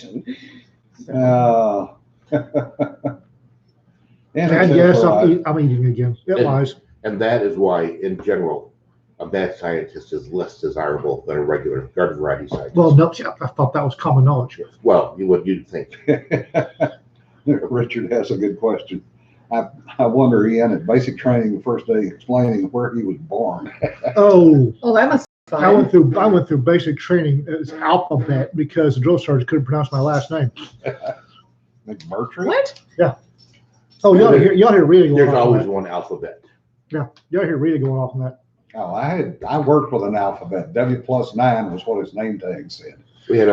profession. And yes, I'm eating again. It lies. And that is why, in general, a bad scientist is less desirable than a regular garden variety scientist. Well, no, I thought that was common knowledge. Well, you'd think. Richard has a good question. I wonder, Ian, at basic training the first day explaining where he was born. Oh, Well, that must be fun. I went through basic training as alphabet because the drill sergeant couldn't pronounce my last name. McMurtry? What? Oh, you ought to hear Rita going There's off on always that. one alphabet. Yeah, you ought to hear Rita going off on that. Oh, I worked with an alphabet. W+9 was what his name tag said. We had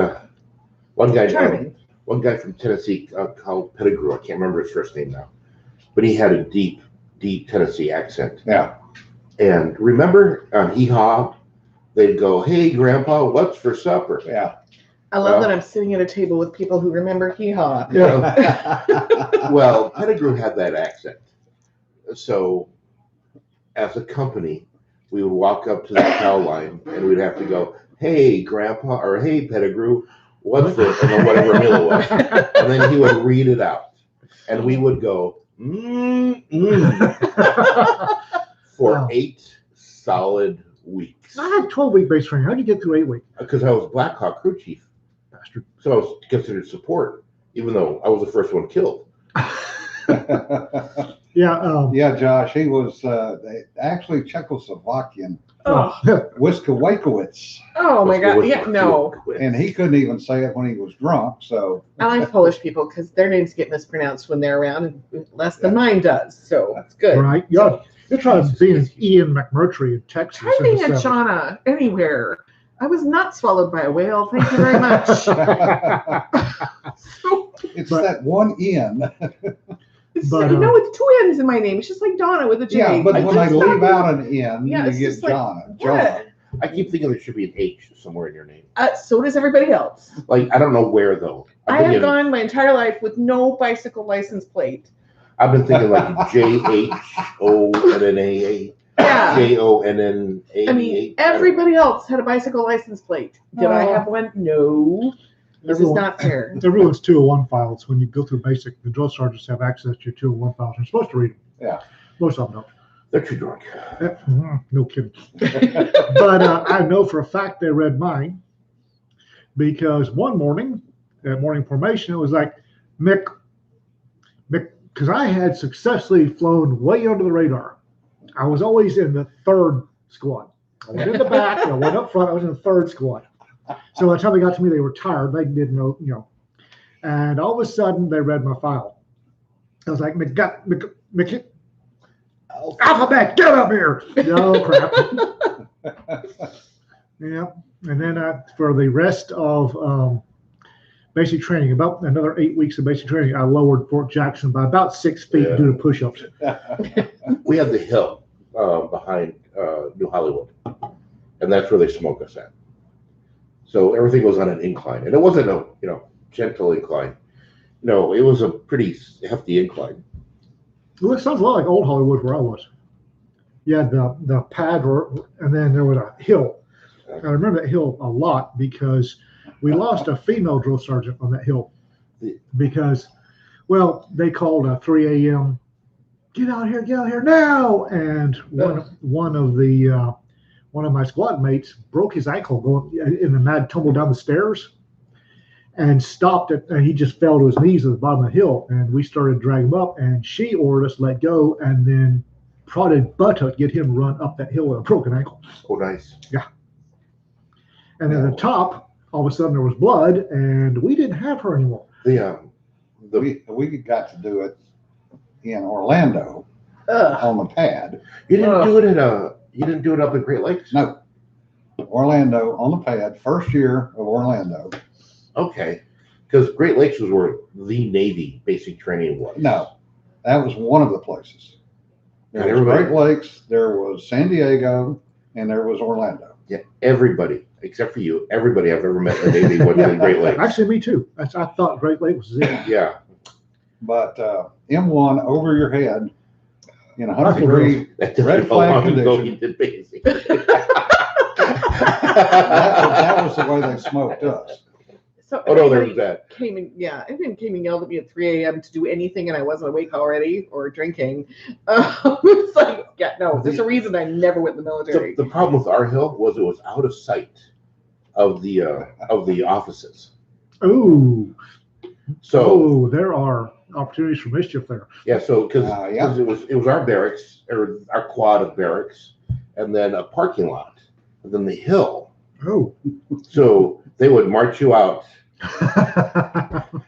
one guy Charming. from Tennessee called Pettigrew. I can't remember his first name now, but he had a deep Tennessee accent. Yeah. And remember on Hee Haw, they'd go, "Hey, Grandpa, what's for supper?" Yeah. I love that I'm sitting at a table with people who remember Hee Haw. Yeah. Well, Pettigrew had that accent. So as a company, we would walk up to the cow line and we'd have to go, "Hey, Grandpa," or "Hey, Pettigrew, what's for," and then whatever meal it was. And then he would read it out. And we would go, for Wow. 8 solid weeks. I had 12-week base training. How'd you get through 8 weeks? Because I was Black Hawk crew chief. Bastard. So I was considered support, even though I was the first one killed. Yeah. Yeah, Josh, he was actually Czechoslovakian, Oh, Wiskowakowicz, oh my God. Yeah, no. and he couldn't even say it when he was drunk. So I like Polish people because their names get mispronounced when they're around, and less than mine does. So that's good. Right. You're trying to be an Ian McMurtry in Texas. Try in being the a 70s. Jonna anywhere. I was not swallowed by a whale. Thank you very much. it's that one N. But, you know, it's 2 N's in my name. It's just like Donna with a J. Yeah, but I when just they leave thought- out an N, Yeah, you it's get just like, Jonna. what? Jonna. I keep thinking there should be an H somewhere in your name. So does everybody else. Like, I don't know where, though. I have gone my entire life with no bicycle license plate. I've been thinking like JHONNA, Yeah. JONNA. I mean, everybody else had a bicycle license plate. Did I have one? No. This is not fair. Everyone's 201 files. When you go through basic, the drill sergeants have access to your 201 files. You're supposed to read them. Yeah. Most of them don't. They're too drunk. No kidding. But I know for a fact they read mine because one morning, at morning formation, it was like, Mick, because I had successfully flown way under the radar. I was always in the 3rd squad. I went in the back, I went up front, I was in the 3rd squad. So by the time they got to me, they were tired. They didn't know, And all of a sudden, they read my file. I was like, Alphabet, get up here! No crap. Yeah, and then for the rest of basic training, about another 8 weeks of basic training, I lowered Fort Jackson by about 6 feet due to push-ups. We have the hill behind New Hollywood, and that's where they smoke us at. So everything was on an incline, and it wasn't a gentle incline. No, it was a pretty hefty incline. Well, it sounds a lot like old Hollywood where I was. You had the pad, and then there was a hill. I remember that hill a lot because we lost a female drill sergeant on that hill because, well, they called a 3 a.m. Get out here now! And one of my squad mates broke his ankle going in the mad tumble down the stairs and stopped it, and he just fell to his knees at the bottom of the hill, and we started dragging him up, and she ordered us to let go, and then prodded buttock to get him run up that hill with a broken ankle. Oh, nice. Yeah. And then at the top, all of a sudden there was blood, and we didn't have her anymore. We got to do it in Orlando on the pad. You didn't do it you didn't do it up in Great Lakes? No, Orlando on the pad, first year of Orlando. Okay, because Great Lakes was where the Navy basic training was. No, that was one of the places. There And was everybody- Great Lakes, there was San Diego, and there was Orlando. Yeah, everybody except for you, everybody I've ever met in the Navy went to the Great Lakes. Actually, me too. I thought Great Lakes was it. Yeah, But M1 over your head in 100-degree that red how long flag ago condition. he did basic. That was the way they smoked us. So Oh no, there was everybody that. everyone came and yelled at me at 3 a.m. to do anything, and I wasn't awake already or drinking. It's like, yeah, no, there's a reason I never went in the military. The problem with our hill was it was out of sight of the offices. Ooh. So there are opportunities for mischief there. yeah, so because yeah. it was our barracks or our quad of barracks, and then a parking lot, and then the hill. Oh. So they would march you out,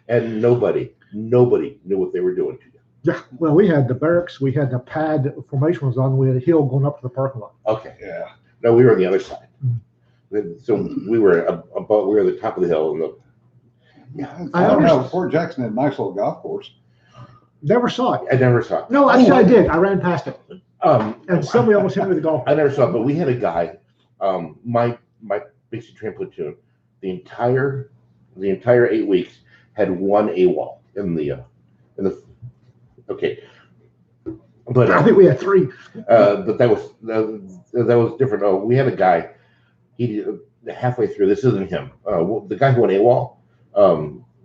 and nobody knew what they were doing to you. Yeah, well, we had the barracks, we had the pad formation was on, we had a hill going up to the parking lot. Okay. Yeah. No, we were on the other side. So we were at the top of the hill, and I don't know. Fort Jackson had a nice little golf course. Never saw it. I never saw it. No, actually I did. I ran past it. And somebody almost hit me with a golf ball. I never saw it, but we had a guy, my basic train platoon, the entire 8 weeks had one AWOL in the okay. But I think we had 3. but that was different. Oh, we had a guy. He halfway through. This isn't him. The guy who went AWOL.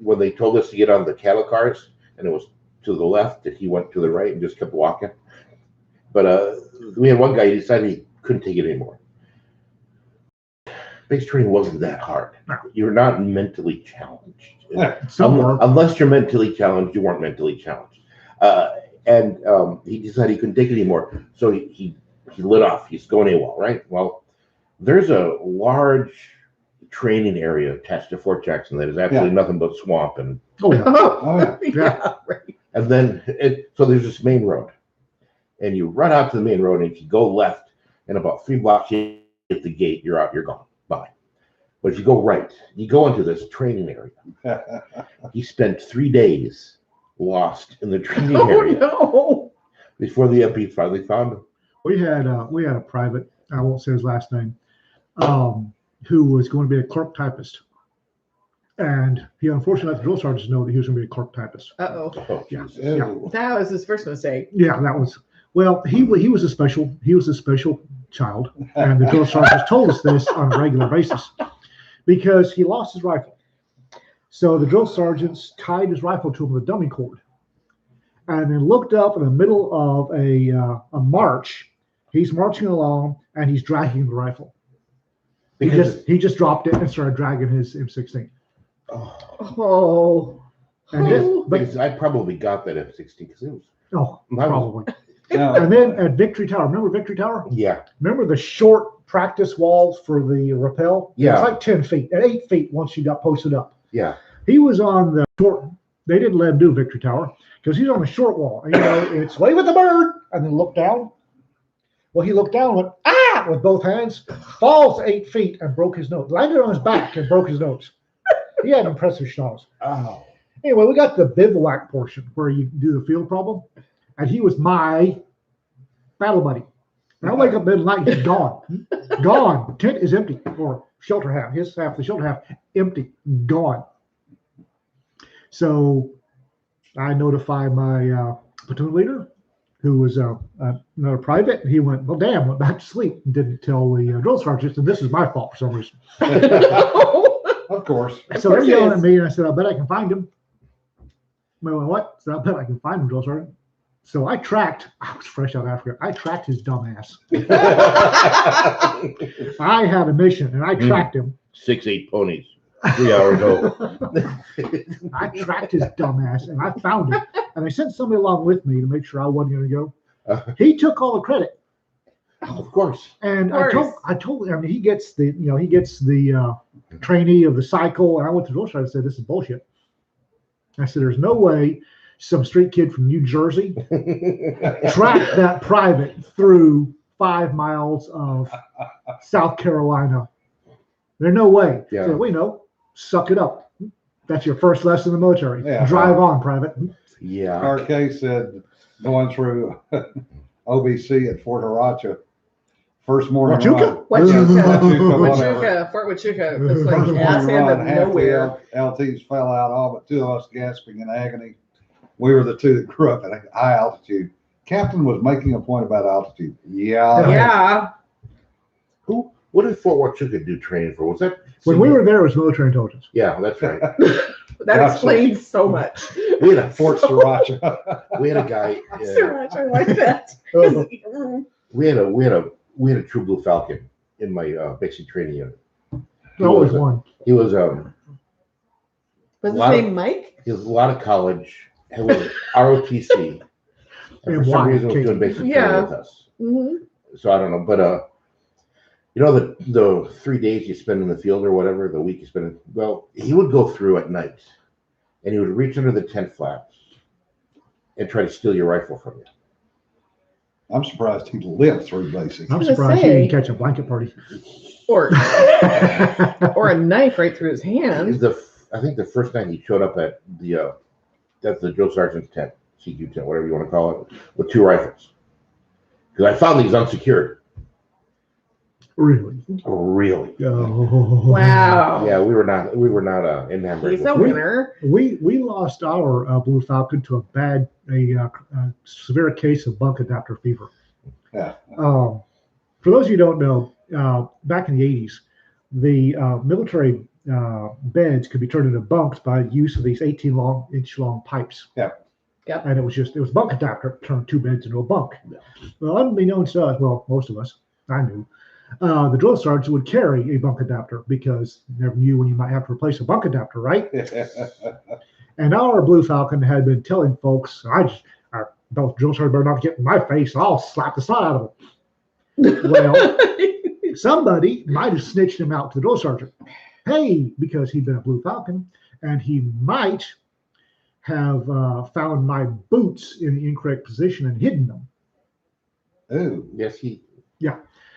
When they told us to get on the cattle cars, and it was to the left, that he went to the right and just kept walking. But we had one guy. He decided he couldn't take it anymore. Base training wasn't that hard. No. You're not mentally challenged. Somewhere. Unless you're mentally challenged, you weren't mentally challenged. And he decided he couldn't take it anymore, so he lit off. He's going AWOL, right? Well, there's a large training area attached to Fort Jackson that is absolutely nothing but swamp and. Oh yeah. Oh, Yeah, right. And then so there's this main road, and you run out to the main road, and if you go left, and about 3 blocks you hit the gate, you're out, you're gone, bye. But if you go right, you go into this training area. He spent 3 days lost in the training area No. before the MP finally found him. We had a private, I won't say his last name, who was going to be a clerk typist. And he unfortunately let the drill sergeants know that he was going to be a clerk typist. Uh-oh. Oh, Yeah. Jesus. Ew. That was his first mistake. Yeah, that was, well, he was a special child. And the drill sergeants told us this on a regular basis because he lost his rifle. So the drill sergeants tied his rifle to him with a dummy cord and then looked up in the middle of a march. He's marching along and he's dragging the rifle. He just dropped it and started dragging his M16. Oh. Because I probably got that F-16 because it was. Probably. No. And then at Victory Tower, remember Victory Tower? Yeah. Remember the short practice walls for the rappel? Yeah. It's like 10 feet, at 8 feet once you got posted up. Yeah. He was on the short, they didn't let him do Victory Tower because he's on the short wall. And, it's wave at the bird and then look down. Well, he looked down and went, ah, with both hands, falls 8 feet and broke his nose. Landed on his back and broke his nose. He had impressive schnoz. Oh. Anyway, we got the bivouac portion where you do the field problem. And he was my battle buddy. And I wake up middle of the night, he's gone. Gone. Tent is empty. Or shelter half. His half, the shelter half, empty. Gone. So I notify my platoon leader, who was another private. And he went, well, damn, went back to sleep and didn't tell the drill sergeant. And this is my fault for some reason. Of course. So they're yelling at me, and I said, I bet I can find him. I went, what? So I bet I can find him, drill sergeant. So I was fresh out of Africa. I tracked his dumb ass. I had a mission, and I tracked him. 6'8" ponies, 3 hours old. I tracked his dumb ass, and I found him. And I sent somebody along with me to make sure I wasn't going to go. He took all the credit. Of course. And I told him, he gets the trainee of the cycle. And I went to the drill sergeant and said, this is bullshit. I said, there's no way some street kid from New Jersey tracked that private through 5 miles of South Carolina. There's no way. Yeah. So we know, suck it up. That's your first lesson in the military. Yeah. Drive on, private. Yeah. RK said going through OBC at Fort Huacha, first morning Huachuca? run. Huachuca. Whatever. Fort Huachuca. It was like First ass morning end run, of half nowhere. the LTs fell out, all but 2 of us gasping in agony. We were the 2 that grew up at a high altitude. Captain was making a point about altitude. Yeah. Yeah. Who What did Fort Huachuca do training for? Was that When we were there, it was military intelligence. Yeah, that's right. That explains so much. We had a Fort Sriracha. we had a guy. Sriracha, I like that. We had a true blue falcon in my basic training unit. Always one. He was Was his lot name of- Mike? he was a lot of college. He was ROTC. And for And some why? reason was doing basic Yeah. training with us. Mm-hmm. So I don't know, but you know the 3 days you spend in the field or whatever, the week you spend in, well, he would go through at night and he would reach under the tent flaps and try to steal your rifle from you. I'm surprised he lived through basic. I'm gonna surprised he say- didn't catch a blanket party. Or a knife right through his hand. I think the first night he showed up at that's the drill sergeant's tent, CQ tent, whatever you want to call it, with 2 rifles. Because I found these unsecured. Really? Really? Oh. Wow. Yeah, we were not in Hamburg. He's a winner. We lost our Blue Falcon to a severe case of bunk adapter fever. Yeah. For those of you who don't know, back in the 80s, the military beds could be turned into bunks by use of these 18-inch long pipes. Yeah. Yep. And it was bunk adapter, turned 2 beds into a bunk. Yeah. Well, unbeknownst to us, well, most of us, I knew, the drill sergeants would carry a bunk adapter because you never knew when you might have to replace a bunk adapter, right? And our Blue Falcon had been telling folks, those drill sergeants better not get in my face, I'll slap the snot out of them. Well, somebody might have snitched him out to the drill sergeant. Hey, because he'd been a Blue Falcon, and he might have found my boots in the incorrect position and hidden them. Ooh. Yes,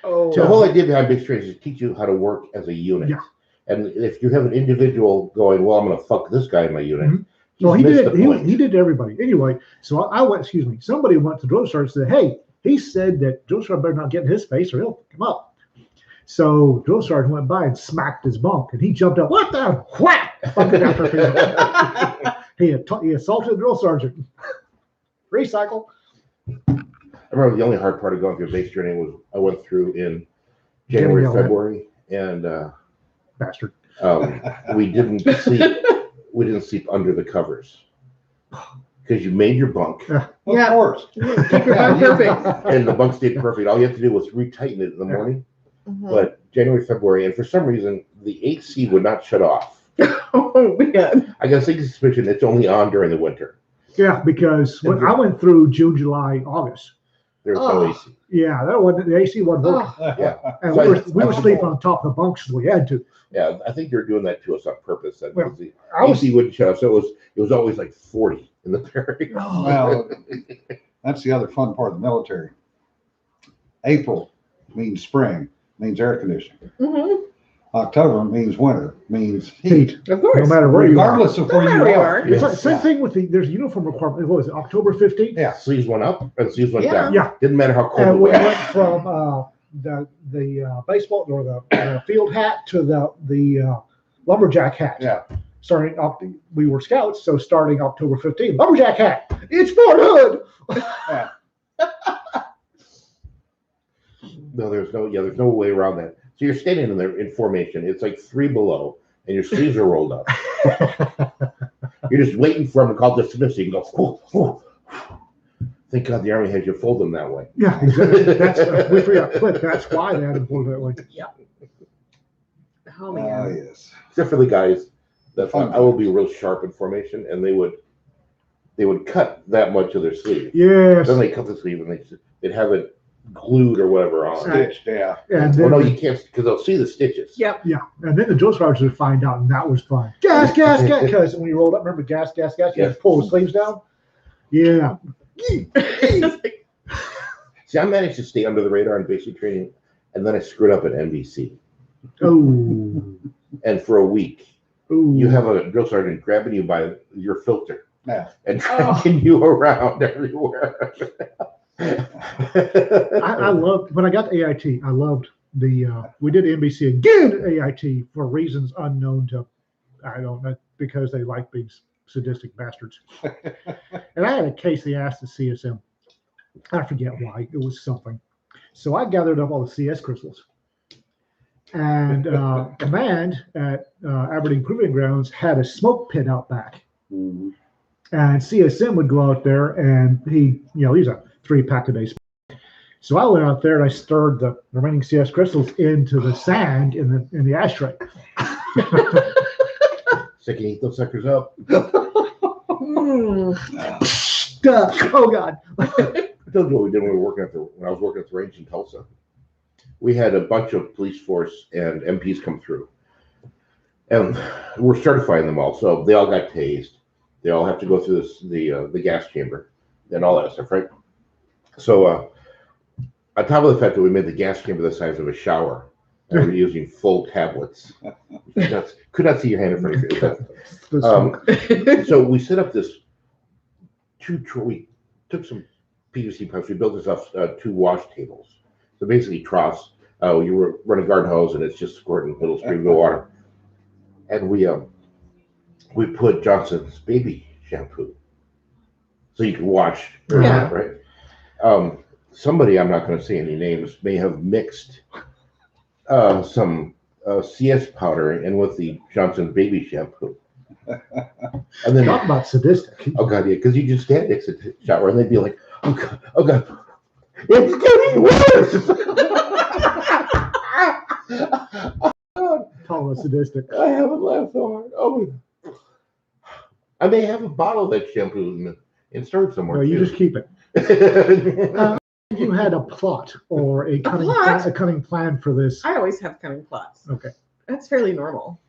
Oh. the whole idea behind basic training is to teach you how to work as a unit. Yeah. And if you have an individual going, well, I'm going to fuck this guy in my unit. Mhm. Well, he's he missed did the it. point. He did to everybody. Anyway, so I went. Somebody went to drill sergeant and said, "Hey, he said that drill sergeant better not get in his face or he'll pick him up." So drill sergeant went by and smacked his bunk, and he jumped up. What the whack? Fucking after him. He assaulted the drill sergeant. Recycle. I remember the only hard part of going through basic training was I went through in January, yelled at. February, and Bastard. we didn't sleep. We didn't sleep under the covers because you made your bunk Of Yeah. course. Keep your bunk perfect. and the bunk stayed perfect. All you have to do was retighten it in the morning. Mhm. But January, February, and for some reason the AC would not shut off. Oh man. I got a suspicion it's only on during the winter. Yeah, because when I went through June, July, August, There's Oh. no AC. yeah, the AC wasn't working, Oh, and So we were I- sleeping on top of the bunks as we had to. Yeah, I think they're doing that to us on purpose. That Well, the I was AC wouldn't shut off, so it was always like 40 in the area. Well, that's the other fun part of the military. April means spring, means air conditioning. mhm. October means winter, means heat. heat, Of course. no matter where you are. Regardless of No where matter you where you are. are. It's like same thing with there's a uniform requirement. What was it, October 15th? Yeah. Sleeves went up and sleeves went Yeah. down. Yeah. Didn't matter how cold And it we was. went from the baseball or the field hat to the lumberjack hat. Yeah. We were scouts, so starting October 15th, lumberjack hat. It's Fort Hood. Yeah. No, there's no way around that. So you're standing in there in formation. It's like 3 below, and your sleeves are rolled up. You're just waiting for them to call dismiss. So you can go. Whoo, whoo. Thank God the Army had you fold them that way. Yeah, exactly. We forgot Cliff. That's why they had to pull it that way. Oh Oh, man. yes. Except for the guys that Fun I will be real sharp in formation, and they would cut that much of their sleeve. Yes. Then they cut the sleeve and they'd have it glued or whatever on. Stitched, yeah. And Well, then, no, you can't because they'll see the stitches. Yep. and then the drill sergeants would find out, and that was fun. Gas, gas, gas. Because when you rolled up, remember gas, gas, gas. You had to pull the sleeves down. Yeah. See, I managed to stay under the radar in basic training, and then I screwed up at NBC. Oh. And for a week, Ooh. you have a drill sergeant grabbing you by your filter Yeah. and dragging you around everywhere. I loved when I got to AIT. I loved we did NBC again at AIT for reasons unknown to I don't know because they like being sadistic bastards. And I had a case they asked the CSM. I forget why it was something. So I gathered up all the CS crystals, And command at Aberdeen Proving Grounds had a smoke pit out back. Mhm. And CSM would go out there, and he's a 3-pack a day. So I went out there and I stirred the remaining CS crystals into the sand in the ashtray. So can eat those suckers up. Oh God! I told you what we did when I was working at the range in Tulsa. We had a bunch of police force and MPs come through, and we're certifying them all. So they all got tased. They all have to go through the gas chamber and all that stuff, right? So on top of the fact that we made the gas chamber the size of a shower, and we're using full tablets. Could not see your hand in front of you. So we set up this we took some PVC pipes. We built this up 2 wash tables. So basically troughs. You run a garden hose and it's just squirting little streams of water. And we put Johnson's baby shampoo, so you can wash. Yeah. Right. Somebody, I'm not going to say any names, may have mixed some CS powder in with the Johnson's baby shampoo. And then, Talk about sadistic. oh God, yeah, because you just stand next to the shower and they'd be like, oh God, it's getting worse. Talk about sadistic. I haven't laughed so hard. Oh, I may have a bottle of that shampoo in storage somewhere. No, you too. just keep it. You had a plot or a cunning plan for this. I always have cunning plots. Okay. That's fairly normal.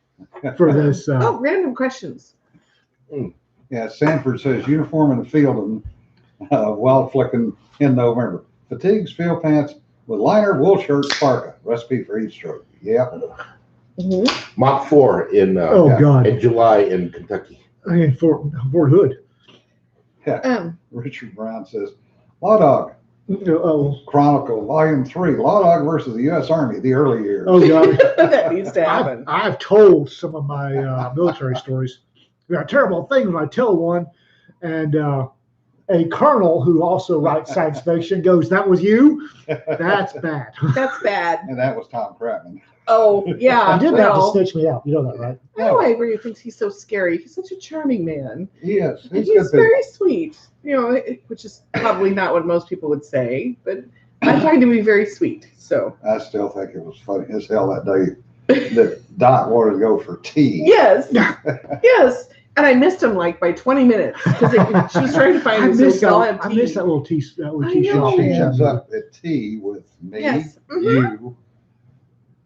For this. Random questions. Yeah, Sanford says uniform in the field and wild flicking in November. Fatigues, field pants with liner, wool shirt, parka. Recipe for heat stroke. Yeah. Mm-hmm. Mach 4 in God. in July in Kentucky. Fort Hood. Richard Brown says, Law Dog Chronicle, Volume 3, Law Dog versus the U.S. Army, the early years. Oh God. That needs to happen. I've told some of my military stories. There are terrible things when I tell one, and a colonel who also writes science fiction goes, "That was you? That's bad." That's bad. And that was Tom Kratman. Oh, yeah. I did that to well, stitch me out. You know that, right? I know everybody thinks he's so scary. He's such a charming man. He is. And He's he's good. very sweet, which is probably not what most people would say, but I find him to be very sweet. So I still think it was funny as hell that day that Dot wanted to go for tea. yes, yes. And I missed him like by 20 minutes because she was trying to find I him. miss So we all have that tea. little tea. That little I tea shop. know. She ends up at tea with me, Yes. Mhm. you,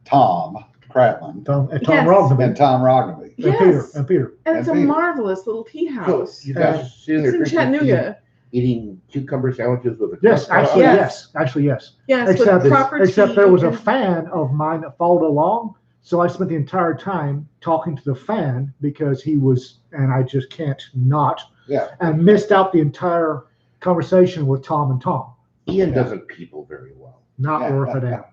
Tom Kratman, Tom Yes. Rognaby. and Tom Rognaby. Yes. And Peter. And it's And a Peter. marvelous little tea So house. you guys sitting there It's in drinking Chattanooga. tea, eating cucumber sandwiches with a Yes, crust actually, on it? yes. Actually, yes. Yes, Except, with proper tea. there was a and- fan of mine that followed along. So I spent the entire time talking to the fan because he was, and I just can't not, Yeah. and missed out the entire conversation with Tom and Tom. Ian doesn't people very well. Not worth a damn.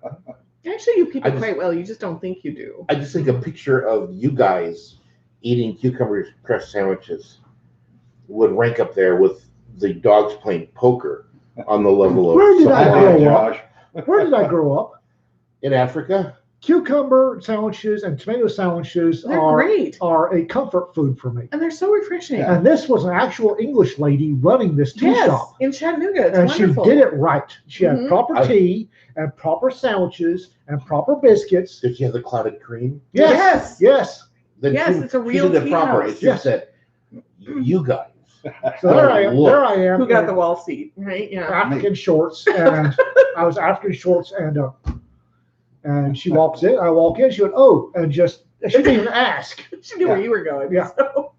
Actually, you people I just- quite well. You just don't think you do. I just think a picture of you guys eating cucumber crust sandwiches would rank up there with the dogs playing poker on the level of Where did I supply. grow Hey, up? Josh. Where did I grow up? In Africa. Cucumber sandwiches and tomato sandwiches They're are great. a comfort food for me. And they're so refreshing. Yeah. And this was an actual English lady running this tea Yes, shop. in Chattanooga. It's And wonderful. she did it right. She had Mhm. proper I- tea and proper sandwiches and proper biscuits. Did you have the clotted cream? Yes. Yes. Then Yes, she- it's a she real did it tea proper. house. It's Yes. just that you guys. So there I am. Look. There I am. Who got in the wall seat, right? Yeah. African shorts, and I was African shorts, and she walks in. I walk in. She went, "Oh," and she didn't even ask. She knew where you were going. Yeah. So.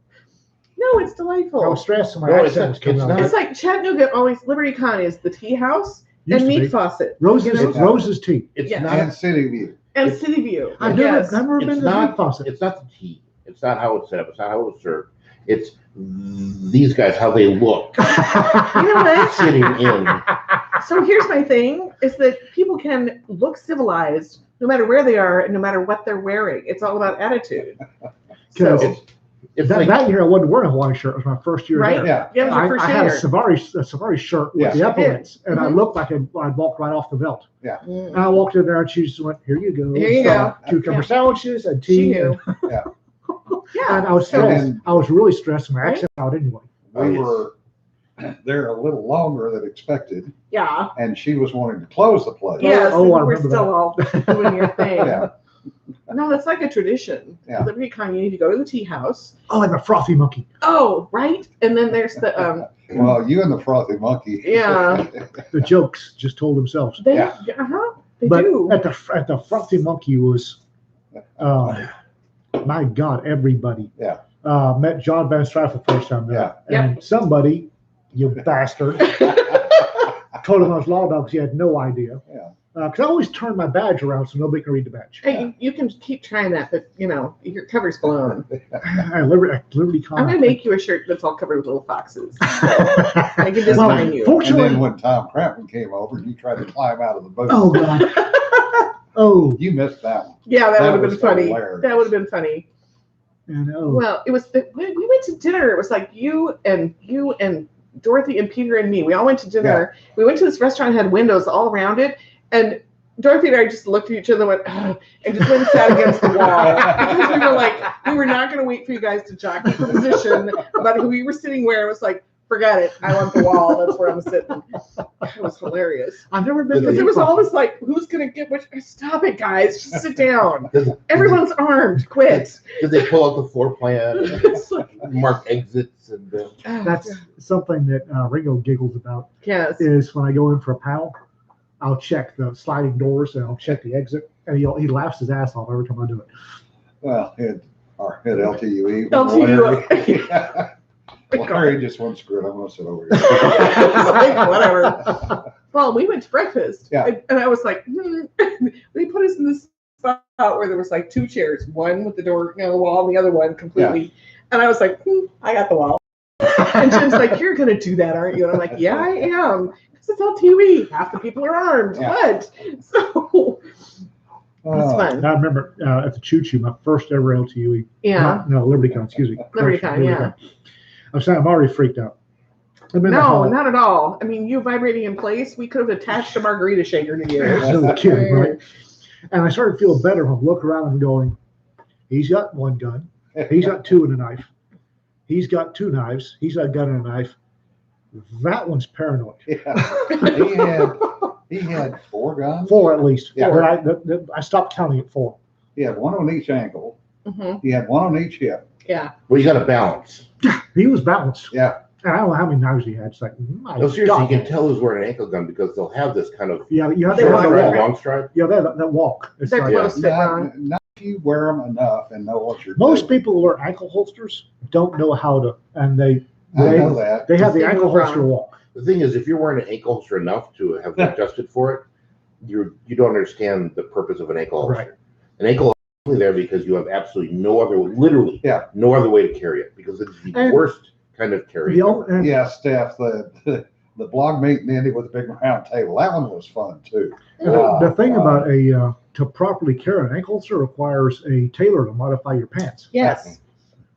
No, it's I delightful. was stressed, and my No, it's accent was not- coming it's out. not. It's like Chattanooga always, Liberty Con is the tea house Used and to meat be. faucet. Roses, you know? Roses tea. It's Yeah. not. And City View. And City View. I've Yes. never been It's to the not. meat faucet. It's not the tea. It's not how it's set up. It's not how it's served. It's these guys how they look You know what? sitting in. So here's my thing: is that people can look civilized no matter where they are and no matter what they're wearing. It's all about attitude. So Because It's that, like that year I wasn't wearing a Hawaiian shirt. It was my first year Right? there. Yeah. Yeah, it was your I first had year. a safari shirt with Yeah. the epaulets, and I Mhm. looked like I'd walked right off the belt. Mm. And I walked in there, and she just went, "Here you go." Here you So, go. Cucumber Yeah. sandwiches and She tea. knew. Yeah. Yeah. And I was So- stressed. And- I was really stressed. My Right? accent out anyway. We Oh, yes. were there a little longer than expected, Yeah. and she was wanting to close the place. Yes, Oh, and I you were remember still all doing your thing. Yeah. No, that's like a tradition. Yeah. Liberty Con, you need to go to the tea house. Oh, and the frothy monkey. Oh, right. And then there's the Well, you and the frothy monkey. Yeah. The jokes just told themselves. they Yeah. they But do. at the frothy monkey was, my God, everybody. Yeah. Met John Van Strife the first time there, Yeah. and somebody, you bastard, told him I was law dog. He had no idea. Yeah. Because I always turn my badge around so nobody can read the badge. Hey, you can keep trying that, but your cover's blown. At Liberty Con. I'm gonna make you a shirt that's all covered with little foxes. I can just Well, find you. And fortunately, then when Tom Crampton came over, you tried to climb out of the boat. oh God, oh, You missed that one. Yeah, that That would have been was funny. hilarious. That would have been funny. and oh, Well, it was we went to dinner. It was like you and Dorothy and Peter and me. We all went to dinner. We went to this restaurant, had windows all around it, and Dorothy and I just looked at each other and went, "Ugh," and just went and sat against the wall because we were like, we were not going to wait for you guys to jockey for position about who you were sitting where. It was like, forget it. I want the wall. That's where I'm sitting. It was hilarious I've never been. because to it was Nepal. always like, who's going to get which? Stop it, guys. Just sit down. Did Everyone's armed. Quit. they pull out the floor plan and It's like, mark exits and That's something that Ringo giggles about. yes. Is when I go in for a panel, I'll check the sliding doors and I'll check the exit, and he laughs his ass off every time I do it. Well, our head LTUE. LTUE. Larry just won't screw it. I'm going to sit over here. It's like, whatever. Well, we went to breakfast. Yeah. And I was like, they put us in this spot where there was like two chairs, one with the door, the wall, and the other one completely. And I was like, I got the wall. And Jim's like, you're going to do that, aren't you? And I'm like, yeah, I am. Because it's LTV. Half the people are armed. Yeah. What? So it's fun. And I remember at the Choo Choo, my first ever LTUE. Yeah. No, LibertyCon, excuse me. LibertyCon, yeah. I'm saying I'm already freaked out. I'm in the No, hall. not at all. I mean, you vibrating in place, we could have attached a margarita shaker to you. No kidding, right? And I started feeling better when I look around and going, he's got one gun, he's got two and a knife, he's got two knives, he's got a gun and a knife. That one's paranoid. Yeah. He had 4 guns. Four at least. Yeah. But I stopped counting at 4. He had 1 on each ankle. Mm-hmm. He had 1 on each hip. Yeah. well, you got to balance. He was balanced. Yeah. And I don't know how many knives he had. It's like, my No, seriously, God. you can tell who's wearing an ankle gun because they'll have this kind of Yeah, you have They to walk have right that around. walk. long stride. Yeah, that walk. It's They're like, close to Not, wrong. not if you wear them enough and know what you're most doing. people who wear ankle holsters don't know how to, and they I know that. they have the They ankle move around. holster walk. The thing is, if you're wearing an ankle holster enough to have adjusted for it, you don't understand the purpose of an ankle holster. Right. An ankle holster is only there because you have absolutely no other, literally, no other way to carry it because it's the And worst kind of carry. The only, and Yeah, Steph, the blog meeting ended with a big round table. That one was fun too. the thing about to properly carry an ankle holster requires a tailor to modify your pants. Yes.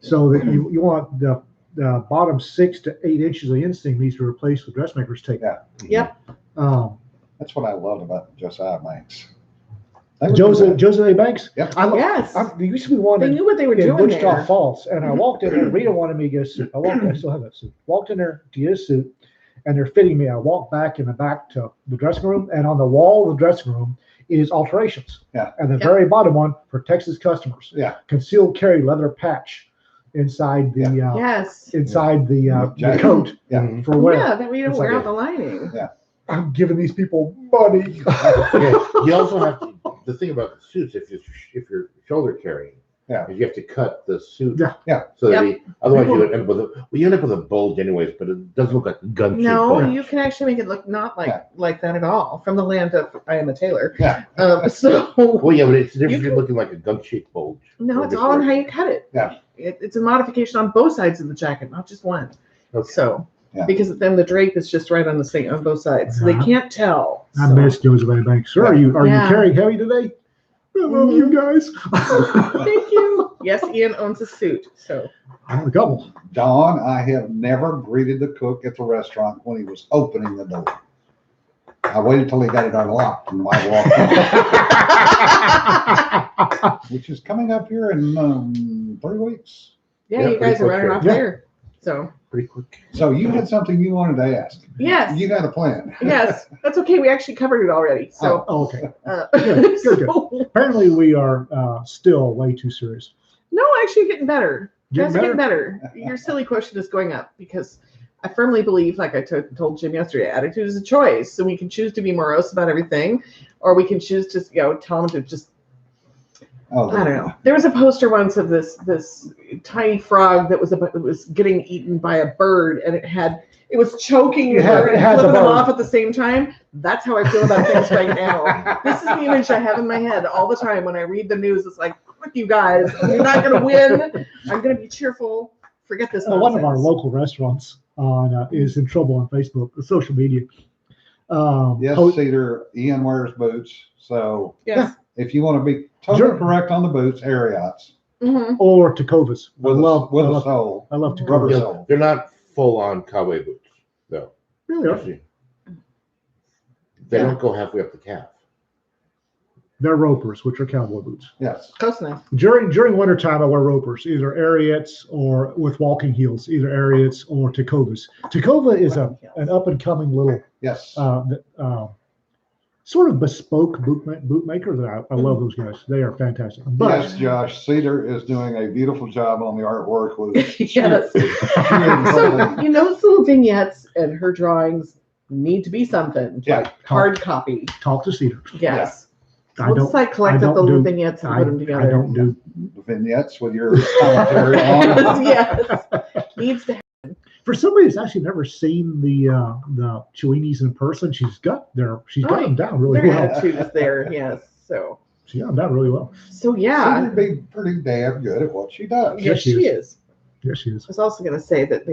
So that you want the bottom 6 to 8 inches of inseam needs to replace with dressmaker's tape. Yeah. Yep. That's what I loved about Josiah Banks. Jose Banks. Yep. Yes. There used to be one They in knew what they were doing Wichita there. Falls, and I walked in there. Rita wanted me to get a suit. I still have that suit. Walked in there to get a suit, and they're fitting me. I walked back in the back to the dressing room, and on the wall of the dressing room is alterations. Yeah. And the Yeah. very bottom one for Texas customers. Yeah. Concealed carry leather patch inside the Yes. inside the Jacket. coat Yeah. for wear. Yeah, that we don't It's wear like out the lining. I'm giving these people money. Yeah, you also have to, the thing about the suits, if you're shoulder carrying, Yeah. is you have to cut the suit. Yeah. Yeah. So that Yep. otherwise you end up with you end up with a bulge anyways, but it doesn't look like a gun. No, bulge. you can actually make it look not Yeah. like that at all. From the land of I am a tailor. Yeah. So Well, yeah, but it's different You if you're can- looking like a gun-shaped bulge. no, Or it's all in different. how you cut it. Yeah. It's a modification on both sides of the jacket, not just one. Okay. So Yeah. because then the drape is just right on the same on both sides, so they Yeah. can't tell. I So- miss Jose Banks. Sir, are you Yeah. carrying heavy today? I love you guys. Thank you. Yes, Ian owns a suit, so. I have a couple. Don, I have never greeted the cook at the restaurant when he was opening the door. I waited till he got it unlocked and I walked in, which is coming up here in 3 weeks. Yeah, Yeah, you pretty guys are quick running here. off Yeah. there. So, Pretty quick. So you had something you wanted to ask. yes. You got a plan. Yes, that's okay. We actually covered it already. So, Oh, okay. good, good. Apparently, we are still way too serious. No, actually getting better. Getting Guys are getting better. Your silly quotient is going up because I firmly believe, like I told Jim yesterday, attitude is a choice. So we can choose to be morose about everything, or we can choose to, tell them to just, Oh, I don't know. There was a poster once of this tiny frog that was getting eaten by a bird, and it was choking the bird and flipping them off at the same time. That's how I feel about things right now. This is the image I have in my head all the time when I read the news. It's like, fuck you guys. You're not going to win. I'm going to be cheerful. Forget this nonsense. One of our local restaurants is in trouble on Facebook, social media. Yes, Cedar, Ian wears boots. So Yes. if you want to be totally correct on the boots, Ariats. Mm-hmm. Or Tacovas. With a sole. I love Rubber Tacovas. sole. They're not full-on cowboy boots, though. Really are. Actually, they don't go halfway up the calf. They're ropers, which are cowboy boots. Yes. Close enough. During wintertime, I wear ropers, either Ariats or with walking heels, either Ariats or Tacovas. Tacova is an up-and-coming little Yes. sort of bespoke bootmaker that I love those guys. They are fantastic. But Yes, Josh, Cedar is doing a beautiful job on the artwork with Yes. So, those little vignettes and her drawings need to be something. Yeah. Like hard copy. talk to Cedar. Yes. I We'll don't. just like collect I up the don't little do- vignettes and I, put them together. I don't do. vignettes with your commentary on. Yes. Needs to happen. For somebody who's actually never seen the Chiweenies in person, she's got them down really Their well. attitude is there, yes. So She's got them down really well. yeah. Cedar be pretty damn good at what she does. Yes, she is. Yes, she is. I was also going to say that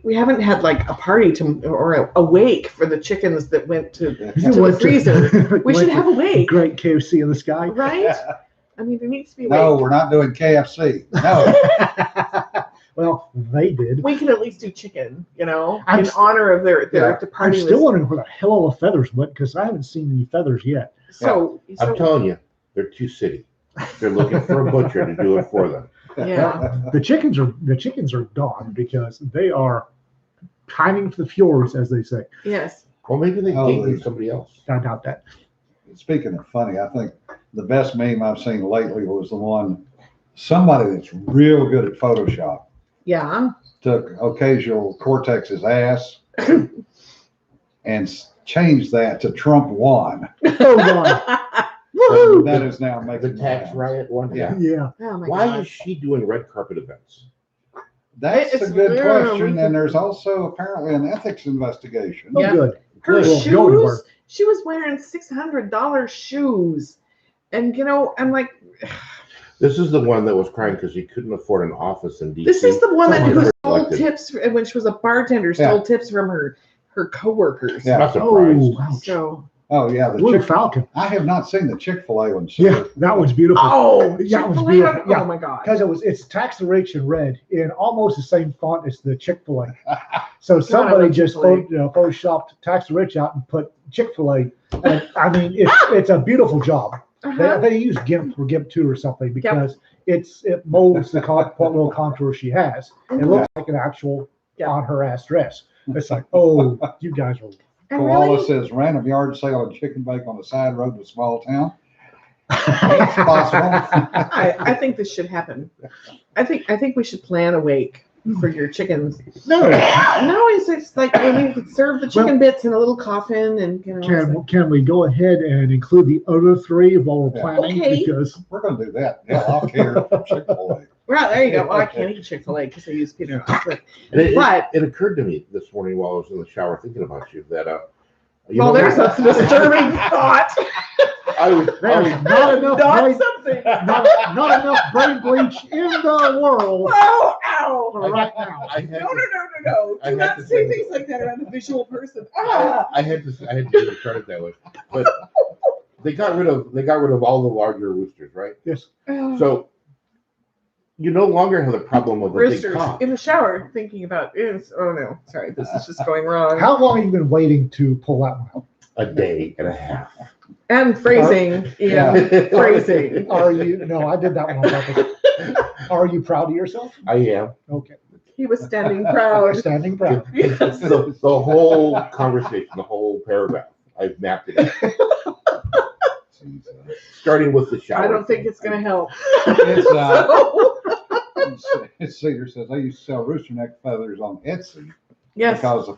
we haven't had like a party or a wake for the chickens that went to the freezer. We should have a wake, Great KFC in the sky. right? I mean, there needs to be a No, wake. we're not doing KFC. No. Well, they did. We could at least do chicken, in I'm honor of their Yeah. I'm departing. still wondering where the hell all the feathers went because I haven't seen any feathers yet. So I'm telling you, they're too city. They're looking for a butcher to do it for them. yeah. The chickens are gone because they are hiding to the fjords, as they say. Yes. Well, maybe they Oh, gave they- you somebody else. I doubt that. Speaking of funny, I think the best meme I've seen lately was the one, somebody that's real good at Photoshop Yeah. took occasional Cortex's ass and changed that to Trump won. Oh God! Woohoo! That is now The making tax rounds. riot one? Yeah. Yeah. Oh my Why God. is she doing red carpet events? That's It's a good we question. could- And there's also apparently an ethics investigation. Oh, Yeah. good. Her Well, shoes. go anywhere. She was wearing $600 shoes, and I'm like, This is the one that was crying because he couldn't afford an office in D.C. this is the woman Someone who got stole elected. tips when she was a bartender. Stole tips from her coworkers. Yeah. Not surprised. Oh, ouch. So. Oh yeah, the Blue Chick. Falcon. I have not seen the Chick-fil-A one. So Yeah, that one's beautiful. Oh, Yeah, it was Chick-fil-A? beautiful. Yeah. Oh my God. Because it's tax the rich in red in almost the same font as the Chick-fil-A. So somebody love just Chick-fil-A. photoshopped tax the rich out and put Chick-fil-A. And I mean, it's a beautiful job. Uh-huh. They use GIMP or GIMP 2 or something because it molds the little contour she has. It looks like an actual on her ass dress. It's like, oh, you guys are. And Koala really, says random yard sale of chicken bake on the side road to a small town. It's possible. I think this should happen. I think we should plan a wake for your chickens. No. No, it's like when we serve the chicken bits in a little coffin and Can we go ahead and include the other three while we're Yeah. planning? Okay. Because We're going to do that. Yeah, I'll care for Chick-fil-A. Well, there you go. Well, I can't eat Chick-fil-A because I use peanut butter. And But- it occurred to me this morning while I was in the shower thinking about you that Well, there's a disturbing thought. I was there's not enough Not brain, something. not enough brain bleach in the world Oh, ow. right now. I had No. I Do had not to say say- things like that around the visual person. Ah. I had to get it started that way. But they got rid of all the larger roosters, right? Yes. So you no longer have the problem of a big Roosters cock. in the shower thinking about it. Oh no, sorry, this is just going wrong. How long have you been waiting to pull that one out? A day and a half. And phrasing, Yeah. phrasing. Are you? No, I did that one on purpose. Are you proud of yourself? I am. Okay. He was standing proud. Standing proud. Yes. The whole conversation, the whole paragraph, I've mapped it out. Starting with the shower. I don't think it's going to help. It's Cedar says I used to sell rooster neck feathers on Etsy Yes, because the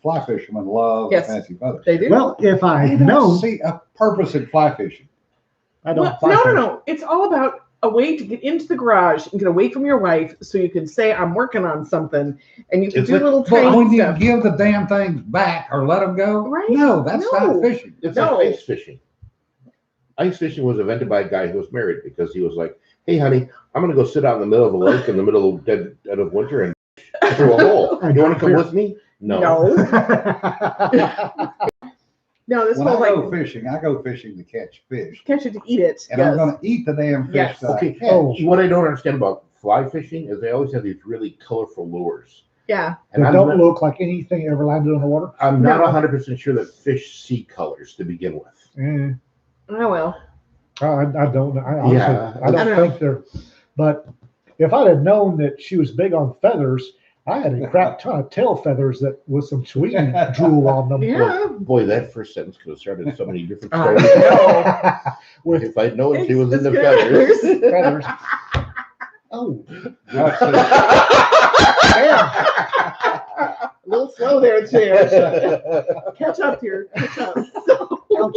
fly fishermen love Yes. fancy feathers. they do. Well, if I I don't know, see a purpose in fly fishing. I don't. Well, no. It's all about a way to get into the garage and get away from your wife so you can say, I'm working on something. And you can It's do like- little But when tiny you stuff. give the damn things back or let them go, Right? no, that's No. not fishing. It's No. like ice fishing. Ice fishing was invented by a guy who was married because he was like, hey, honey, I'm going to go sit out in the middle of a lake in the middle of dead of winter and through a hole. You want to come with me? No. No, this When I whole go like fishing, I go fishing to catch fish. catch it to eat it. And Yes. I'm going to eat the damn fish Yes. that I Okay. catch. Oh. What I don't understand about fly fishing is they always have these really colorful lures. Yeah. And They I'm don't not, look like anything ever landed on the water. I'm not No. 100% sure that fish see colors to begin with. Eh, Oh well. I don't know. I honestly, Yeah. I don't I don't think they're. But if I'd have known that she was big on feathers, I had a crap ton of tail feathers that with some sweet drool on them. Yeah. Boy, that first sentence could have started so many different I stories. know. With If I'd known she was It's into good. feathers. feathers. Oh, That's it. A little slow there, Jim. Catch up here. Catch up. ouch.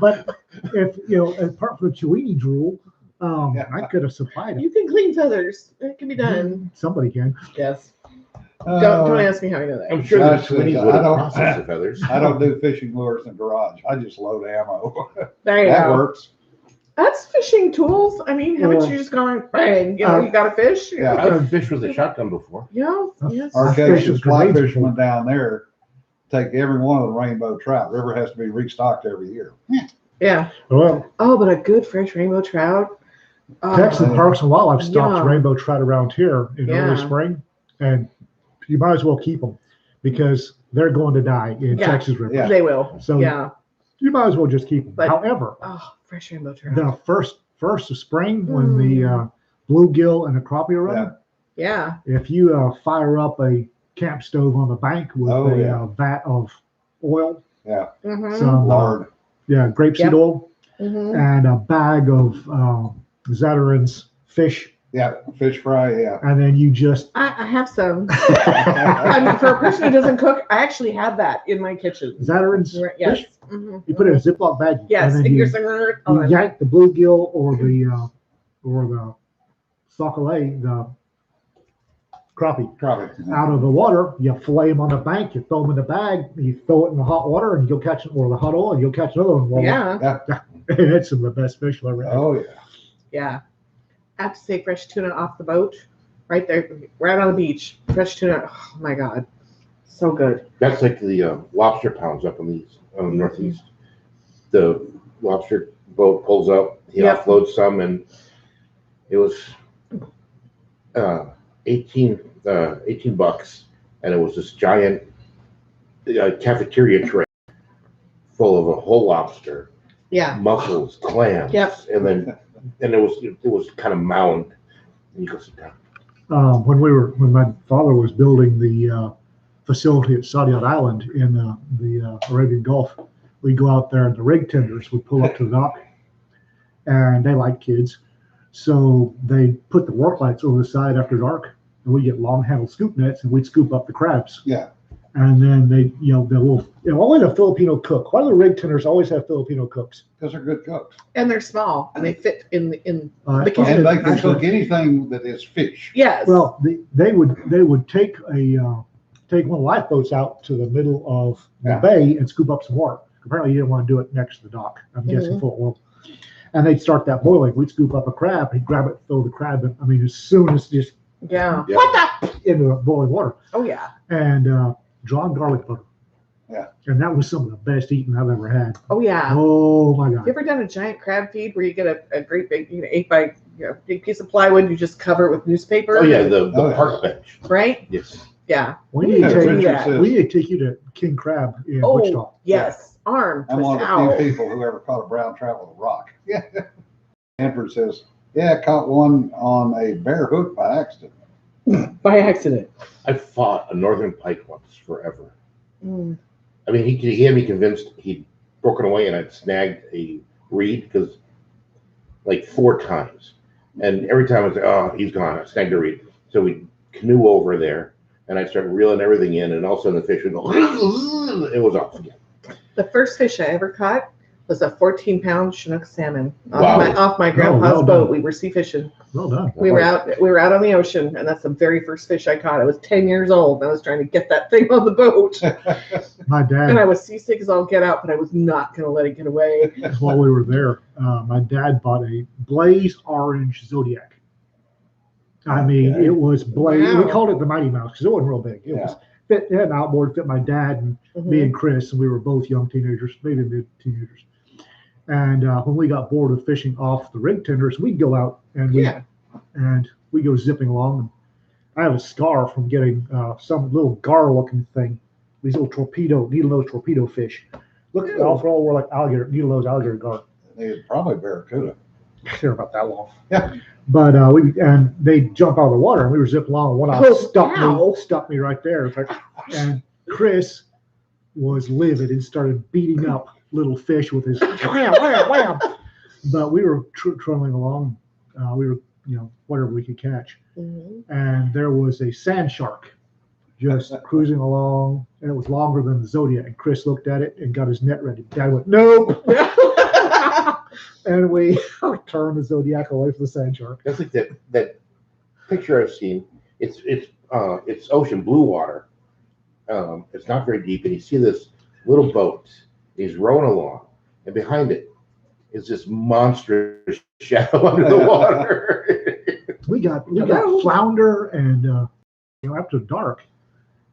But if apart from the Chiweenie drool, I could have supplied it. You can clean feathers. It can be done. Somebody can. Yes. Don't Uh, ask me how I know that. I'm sure that Gosh, Sweeney's I would have don't- processed the feathers. I don't do fishing lures in the garage. I just load ammo. There you That go. works. That's fishing tools. I mean, haven't Or- you just gone bang? You know, you got a fish. Yeah. I've fished with a shotgun before. Yeah. Yes. Our I fish Case's with fly grenades fishermen down there take every one of the rainbow trout. River has to be restocked every year. Yeah. Well, Oh, but a good fresh rainbow trout. Oh, Texas Parks and Wildlife stocks Yeah. rainbow trout around here in Yeah. early spring, and you might as well keep them because they're going to die in Yeah. Texas rivers. Yeah. They will. So Yeah. you might as well just keep them. But- However, Oh, fresh rainbow trout. the first of spring when the bluegill and the crappie are running, Yeah. if you fire up a camp stove on the bank with Oh, a yeah. vat of oil, Mm-hmm. some Lard. grapeseed Yep. oil, Mm-hmm. and a bag of Zatarain's fish, Yeah, fish fry. Yeah. and then you just I have some. I mean, for a person who doesn't cook, I actually have that in my kitchen. Zatarain's Yes. fish. Mm-hmm. You put it in a Ziploc bag. Yes. And then And you, you're you yank the bluegill or the sockeye, the crappie, Probably. out of the water. You fillet them on the bank. You throw them in the bag. You throw it in the hot water, and you'll catch it, or the hot oil, and you'll catch another one. Yeah. It's some of the best fish I've ever had. Oh, yeah. Yeah. I have to say, fresh tuna off the boat, right there, right on the beach. Fresh tuna. Oh my God, so good. That's like the lobster pounds up in the northeast. The lobster boat pulls up, he Yep. offloads some, and it was 18 bucks, and it was this giant cafeteria tray full of a whole lobster, Yeah. mussels, clams, Yep. and it was kind of mound. And you go sit down. When my father was building the facility at Saudiyat Island in the Arabian Gulf, we'd go out there and the rig tenders would pull up to the dock, and they like kids, so they put the work lights over the side after dark, and we get long handled scoop nets and we'd scoop up the crabs. Yeah. And then always a Filipino cook. Why do the rig tenders always have Filipino cooks? Because they're good cooks. And they're small and they fit in the That's kitchen. And they can Actually- cook anything that is fish. Yes. Well, they would take one of the lifeboats out to the middle of the Yeah. bay and scoop up some water. Apparently, you didn't want to do it next to the dock. I'm guessing Mhm. full of oil. And they'd start that boiling. We'd scoop up a crab. He'd grab it, throw the crab in. I mean, as soon as just Yeah. Yeah. What the? into the boiling water, Oh yeah. and drawn garlic butter. Yeah. And that was some of the best eating I've ever had. Oh yeah. Oh my Have God. you ever done a giant crab feed where you get a great big 8 by big piece of plywood, you just cover it with newspaper? Oh yeah, the Oh, yeah. park bench. Right? Yes. Yeah. We need to Yeah, take Richard that. says, we need to take you to King Crab in Wichita. Oh yes. Arm I'm twist one of the out. few people who ever caught a brown trout with a rock. Yeah. Hanford says, yeah, I caught one on a bare hook by accident. By accident. I fought a northern pike once forever. Mm. I mean, he had me convinced he'd broken away, and I'd snagged a reed because like 4 times, and every time I was like, oh, he's gone. I snagged a reed. So we canoe over there, and I started reeling everything in, and all of a sudden the fish would go, it was off again. The first fish I ever caught was a 14-pound Chinook salmon Wow. off my grandpa's well boat. done. We were sea fishing. Well done. We were out on the ocean, and that's the very first fish I caught. I was 10 years old, and I was trying to get that thing on the boat. My And I dad, was seasick as all get out, but I was not going to let it get away. while we were there, my dad bought a blaze orange Zodiac. I mean, Okay. it was blaze. Wow. We called it the Mighty Mouse because it wasn't real big. It Yeah. was fit. It had an outboard, fit my dad and me and Chris, and we were both young teenagers, maybe mid teenagers. And when we got bored of fishing off the rig tenders, we'd go out and we go zipping along. And I have a scar from getting some little gar-looking thing, these little needle-nose torpedo fish. Look, Ew. all were like alligator, needle-nose alligator gar. They was probably barracuda. They're about that long. Yeah. But they jump out of the water, and we were zipping along, and one Oh, stuck me right there. In fact, and Chris was livid and started beating up little fish with his wham, wham, wham. But we were trolling along. We were, whatever we could catch. Mm-hmm. And there was a sand shark just cruising along, and it was longer than the Zodiac. And Chris looked at it and got his net ready. Dad went, nope. And we turned the Zodiac away from the sand shark. That's like that picture I've seen. It's ocean blue water. It's not very deep, and you see this little boat. He's rowing along, and behind it is this monstrous shadow under the water. We got flounder, and after dark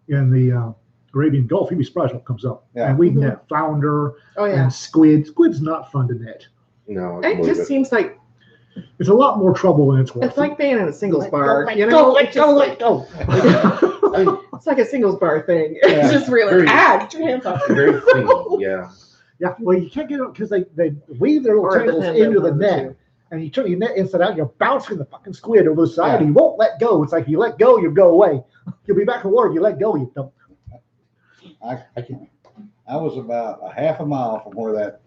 in the Arabian Gulf, you'd be surprised what comes up. Yeah. And we net flounder Oh yeah. and squid. Squid's not fun to net. No, It just seems like It's a lot more trouble than it's worth. it's like being in a singles bar. Let You go, know, let go, let go. It's like a singles bar thing. Yeah. It's just really Very- get your hands off. very clean. Yeah. Yeah, well, you can't get it because they weave their little Or the tentacles pen into the them, net, too. and you turn your net inside out, you're bouncing the fucking squid over the side, Yeah. and you won't let go. It's like if you let go, you go away. You'll be back in the water. If you let go, you don't. I was about a half a mile from where that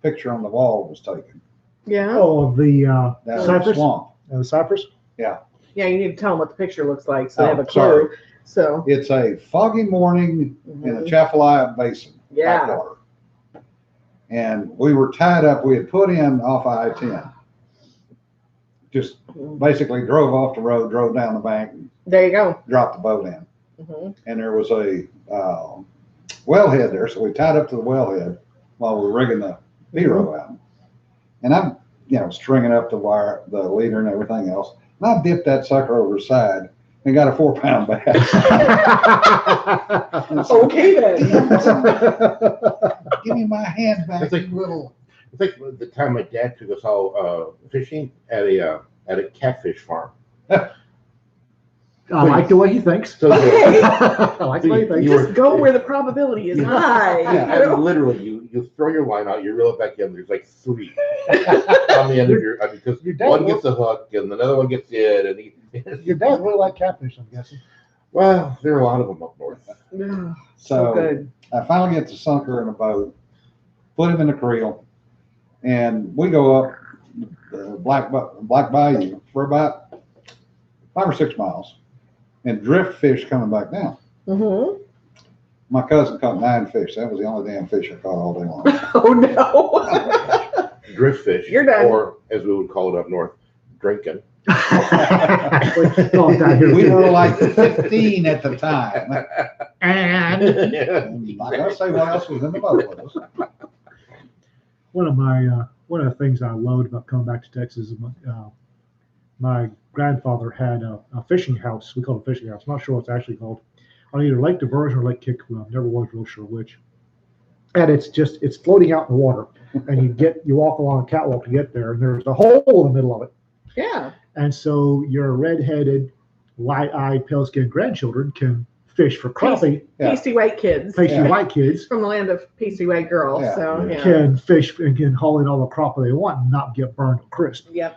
picture on the wall was taken. Yeah. Oh, the Down in the cypress? swamp. Cypress? Yeah, you need to tell them what the picture looks like so they Oh, have a clue. sorry. So It's a foggy morning in the mhm. Chafalaya Basin, Yeah. backwater. And we were tied up. We had put in off I-10. Just basically drove off the road, drove down the bank, and There you go. dropped the boat in. Mhm. And there was a wellhead there, so we tied up to the wellhead while we were rigging the B-row out. And I'm, stringing up the wire, the leader and everything else. And I dipped that sucker over the side and got a 4-pound bass. And so, Okay then. give me my hand back, It's like- you little. It's like the time my dad took us all fishing at a catfish farm. I like the way he thinks. So Okay. I like the way he thinks. You Just go where the probability is high. Yeah. You know? literally, you throw your line out, you reel it back in. There's like 3 on the end of because Your dad one will- gets a hook and another one gets it, and Your dad really liked catfish, I'm guessing. well, there are a lot of them up north. Yeah, so So good. I finally get the sunker in a boat, put him in the creel, and we go up the Black Bayou for about 5 or 6 miles, and drift fish coming back down. Mm-hmm. My cousin caught 9 fish. That was the only damn fish I caught all day long. Oh no. Drift fish, You're done. or as we would call it up north, drinking. Oh, down here We too. were like 15 at the time. And And I gotta say, what else was in the boat with us? one of the things I loved about coming back to Texas is my grandfather had a fishing house. We call it a fishing house. I'm not sure what it's actually called. on either Lake Diversion or Lake Kickapoo. I never was real sure which. And it's floating out in the water, and you walk along a catwalk to get there, and there's a hole in the middle of it. Yeah. And so your redheaded, light-eyed, pale-skinned grandchildren can fish for crappie. Pasty white kids. Pasty white kids from the land of pasty white girls. Yeah. So yeah. can fish and can haul in all the crappie they want and not get burned or crisp. Yep.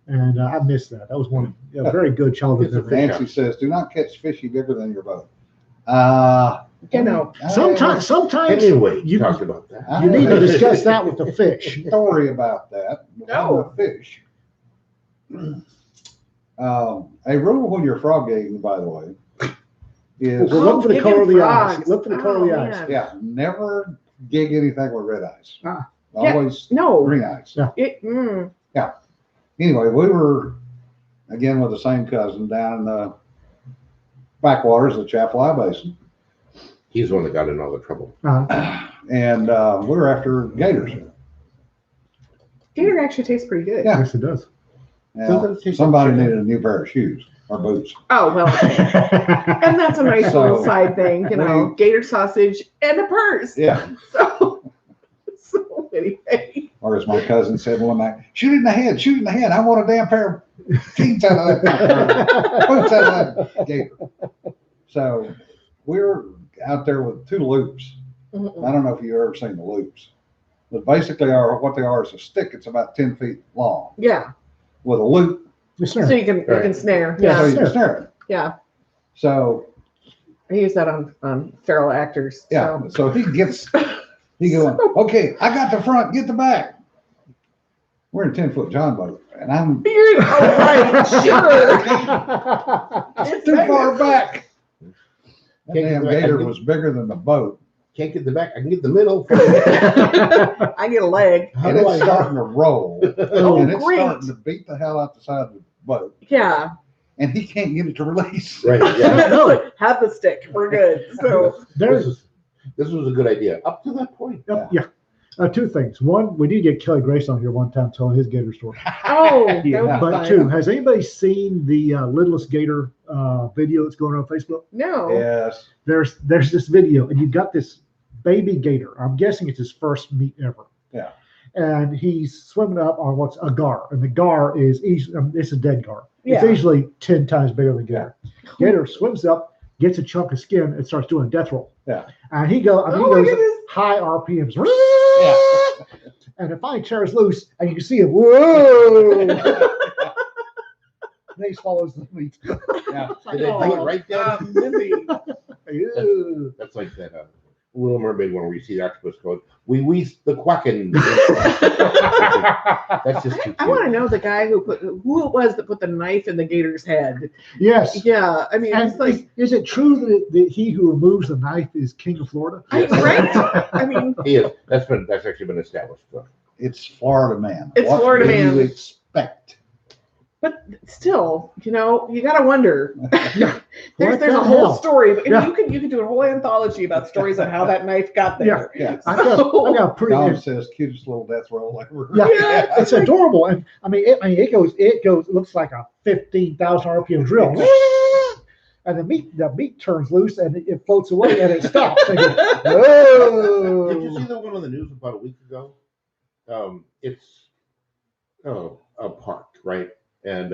And I missed that. That was a very good childhood memory. Nancy says, "Do not catch fishy bigger than your boat." You know, Sometimes Anyway, you talked about that. you need to discuss that with the fish. Story about that. No. The fish. A rule when you're frog gigging, by the way, is Well, look for the gigging color of the frogs. eyes. Look for the color of the eyes. man. yeah, never gig anything with red eyes. Ah. Always No. green eyes. It, Anyway, we were again with the same cousin down in the backwaters of the Chaffalay Basin, He's the one that got in all the trouble. and we were after gators. gator actually tastes pretty good. Yeah. Yes, it does. Now, somebody needed a new pair of shoes or boots. Oh well, and that's a nice So, little side thing, you know, gator sausage and a purse. Yeah. So anyway. Or as my cousin said one night, shoot in the head, shoot in the head. I want a damn pair of jeans out of that, boots out of that gator. So we were out there with two loops. I don't know if you've ever seen the loops, but basically what they are is a stick. It's about 10 feet long Yeah. with a loop. So you can snare. So Yeah. you can snare it. Yeah. So I use that on feral actors. yeah, So. so he going, okay, I got the front, get the back. We're in 10-foot John boat, and I'm You're, right, sure. it's too far back. That Can't damn get back. gator was bigger than the boat, Can't get the back. I can get the middle. I get a leg. How and do it's I? starting to roll, Oh, and it's great. starting to beat the hell out the side of the boat, Yeah. and he can't get it to release. Right. Yeah. No. Have the stick. We're good. So This was a good idea up to that point. Two things. One, we did get Kelly Grace on here one time telling his gator story. that Yeah. would be But fun. two, has anybody seen the littlest gator video that's going on Facebook? No. Yes. There's this video, and you've got this baby gator. I'm guessing it's his first meet ever. Yeah. And he's swimming up on what's a gar, and the gar is it's a dead gar. Yeah. It's easily 10 times bigger than gator. Gator swims up, gets a chunk of skin, and starts doing a death roll. Yeah. And he goes Oh my goodness. high RPMs. Yeah. And it finally tears loose, and you can see him. Whoa! Then he follows the lead. Yeah. Did they bring it right down? Ew. That's like that Little Mermaid one where you see the octopus going, we the quacking. That's just too I cute. want to know the guy who it was that put the knife in the gator's head. Yes. Yeah. I mean, And it's like, is it true that he who removes the knife is king of Florida? right? I mean, He is. That's actually been established. So. It's Florida man. It's What Florida do man. you expect? but still, you know, you got to wonder. Yeah. There's What a the whole hell? story. But Yeah. you could do a whole anthology about stories on how that knife got there. Yeah. I got a pretty. Don says cutest little death roll ever. Yeah, Yeah. it's adorable, and it goes. It looks like a 15,000 RPM drill, and the meat turns loose, and it floats away, and it stops. And you go, "Whoa." Did you see the one on the news about a week ago? It's a park, right? And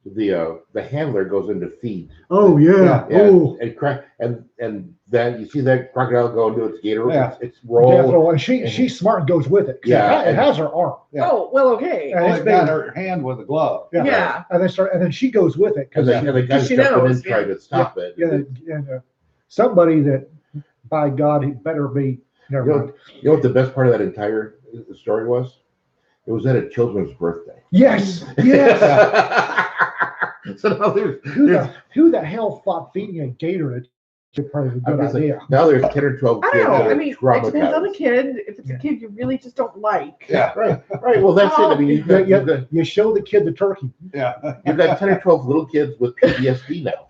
the handler goes in to feed. Oh yeah. Yeah. Oh. And then you see that crocodile go into its gator. Yeah. It's rolled. Yeah, and she's smart and goes with it. 'Cause Yeah. it has her arm. Yeah. Oh, well, okay. And Well, it's it got big. her hand with a glove. Yeah. And then she goes with it And because the guy's she jumping knows, in trying to stop it. somebody that, by God, he better be. Never mind. You know what the best part of that entire story was? It was at a children's birthday. Yes. Yes. So now there's Who the hell thought feeding a gator is probably a good I'm just like, idea? now there's 10 or 12 I kids don't know. that I are mean, it depends on the traumatized. kid. If it's Yeah. a kid you really just don't like. Yeah. Right. Well, that's it. I mean, You show the kid the turkey. Yeah. you've got 10 or 12 little kids with PTSD now.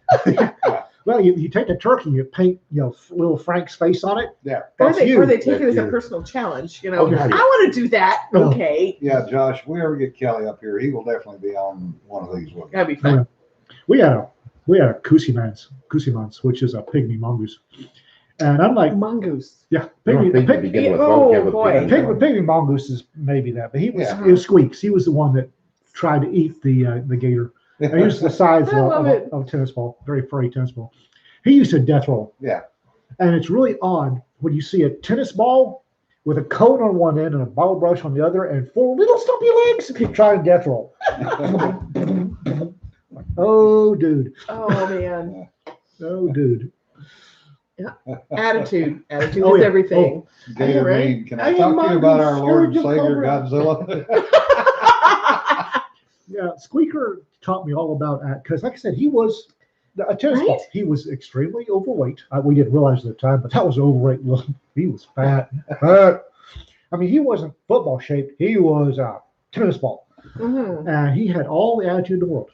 Well, you take a turkey, you paint little Frank's face on it. Yeah. Or That's they take That's it as a you. personal challenge. You know, Oh, yeah. I want to do that. Oh. Okay. Yeah, Josh, if we ever get Kelly up here, he will definitely be on one of these with us. That'd be fun. We had we had a cusimans, which is a pygmy mongoose. And I'm like, mongoose. yeah, I don't think to begin with, why would you have a boy. pig? pygmy mongoose is maybe that, but he was, Yeah. it was Squeaks. He was the one that tried to eat the gator. He was the size I love it. of a tennis ball, very furry tennis ball. He used to death roll. Yeah. And it's really odd when you see a tennis ball with a cone on one end and a ball brush on the other and 4 little stumpy legs trying to death roll. Oh, dude. Oh man. Oh, dude. Attitude. Attitude Oh, is yeah. everything. Gator Right? Mean, can I talk to you about our Lord and Savior Godzilla? Yeah, Squeaker taught me all about that because, like I said, he was a tennis ball. Right? He was extremely overweight. We didn't realize at the time, but that was overweight look. He was fat. I mean, he wasn't football shaped. He was a tennis ball. Mhm. And he had all the attitude in the world.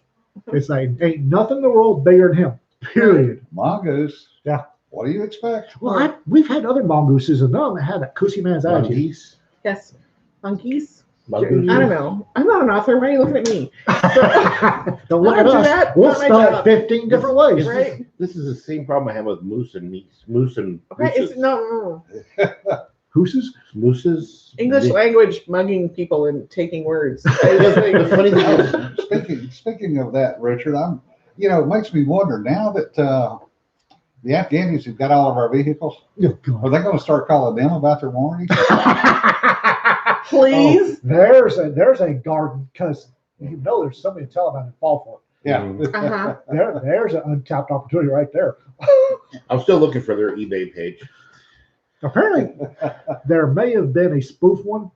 It's like, ain't nothing in the world bigger than him, period. Mongoose. Yeah. What do you expect? Well, we've had other mongooses and none that had that cussy man's attitude. Monkeys? Yes. Monkeys. Mongooses? I don't know. I'm not an author. Why are you looking at me? Don't look I at don't do us. that. We'll Not my spell it job. 15 different ways. Right? This is the same problem I have with moose and meats. Moose and Right. It's mooses. no Hooses? Mooses. English the- language mugging people and taking words. The funny thing is, Speaking of that, Richard, it makes me wonder now that the Afghanis have got all of our vehicles. Oh, God. Are they going to start calling them about their warranty? Please. Oh, there's a garden because there's somebody to tell about and fall for Yeah. Uh-huh. it. There's an untapped opportunity right there. I'm still looking for their eBay page. Apparently, there may have been a spoof one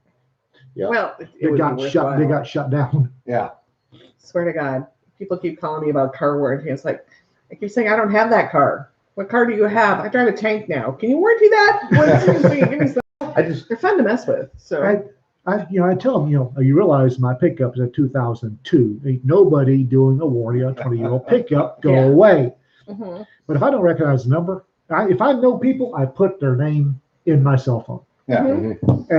Yeah. Well, it that would got be shut. They worthwhile. got shut down. Yeah. Swear to God, people keep calling me about car warranty. It's like I keep saying I don't have that car. What car do you have? I drive a tank now. Can you warranty that? Give me some. I just They're fun to mess with. So I tell them, you realize my pickup is a 2002. Ain't nobody doing a warranty on a 20-year-old pickup. Go Yeah. away. Mhm. But if I don't recognize the number, if I know people, I put their name in my cell phone. Yeah. Mhm.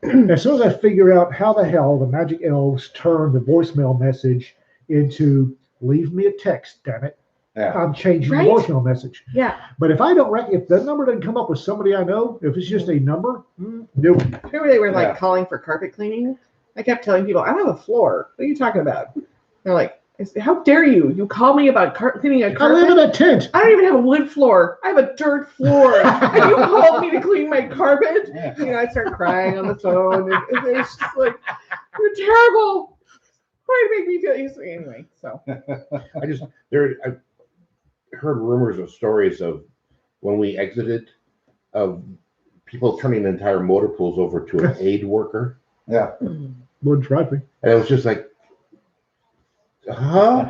And as soon as I figure out how the hell the magic elves turn the voicemail message into leave me a text, damn it, Yeah. I'm changing Right? the voicemail message. Yeah. But if I don't if the number doesn't come up with somebody I know, if it's just a number, nope. Remember they were like Yeah. calling for carpet cleaning? I kept telling people, I don't have a floor. What are you talking about? They're like, how dare you? You call me about cleaning a I live in carpet? a tent. I don't even have a wood floor. I have a dirt floor. And you called me to clean my carpet? Yeah. I start crying on the phone. And it's just like, you're terrible. Why do you make me feel easy? Anyway, so. I heard rumors of stories of when we exited of people turning entire motor pools over to an aid worker. Yeah. Wouldn't try me. And it was just like, huh?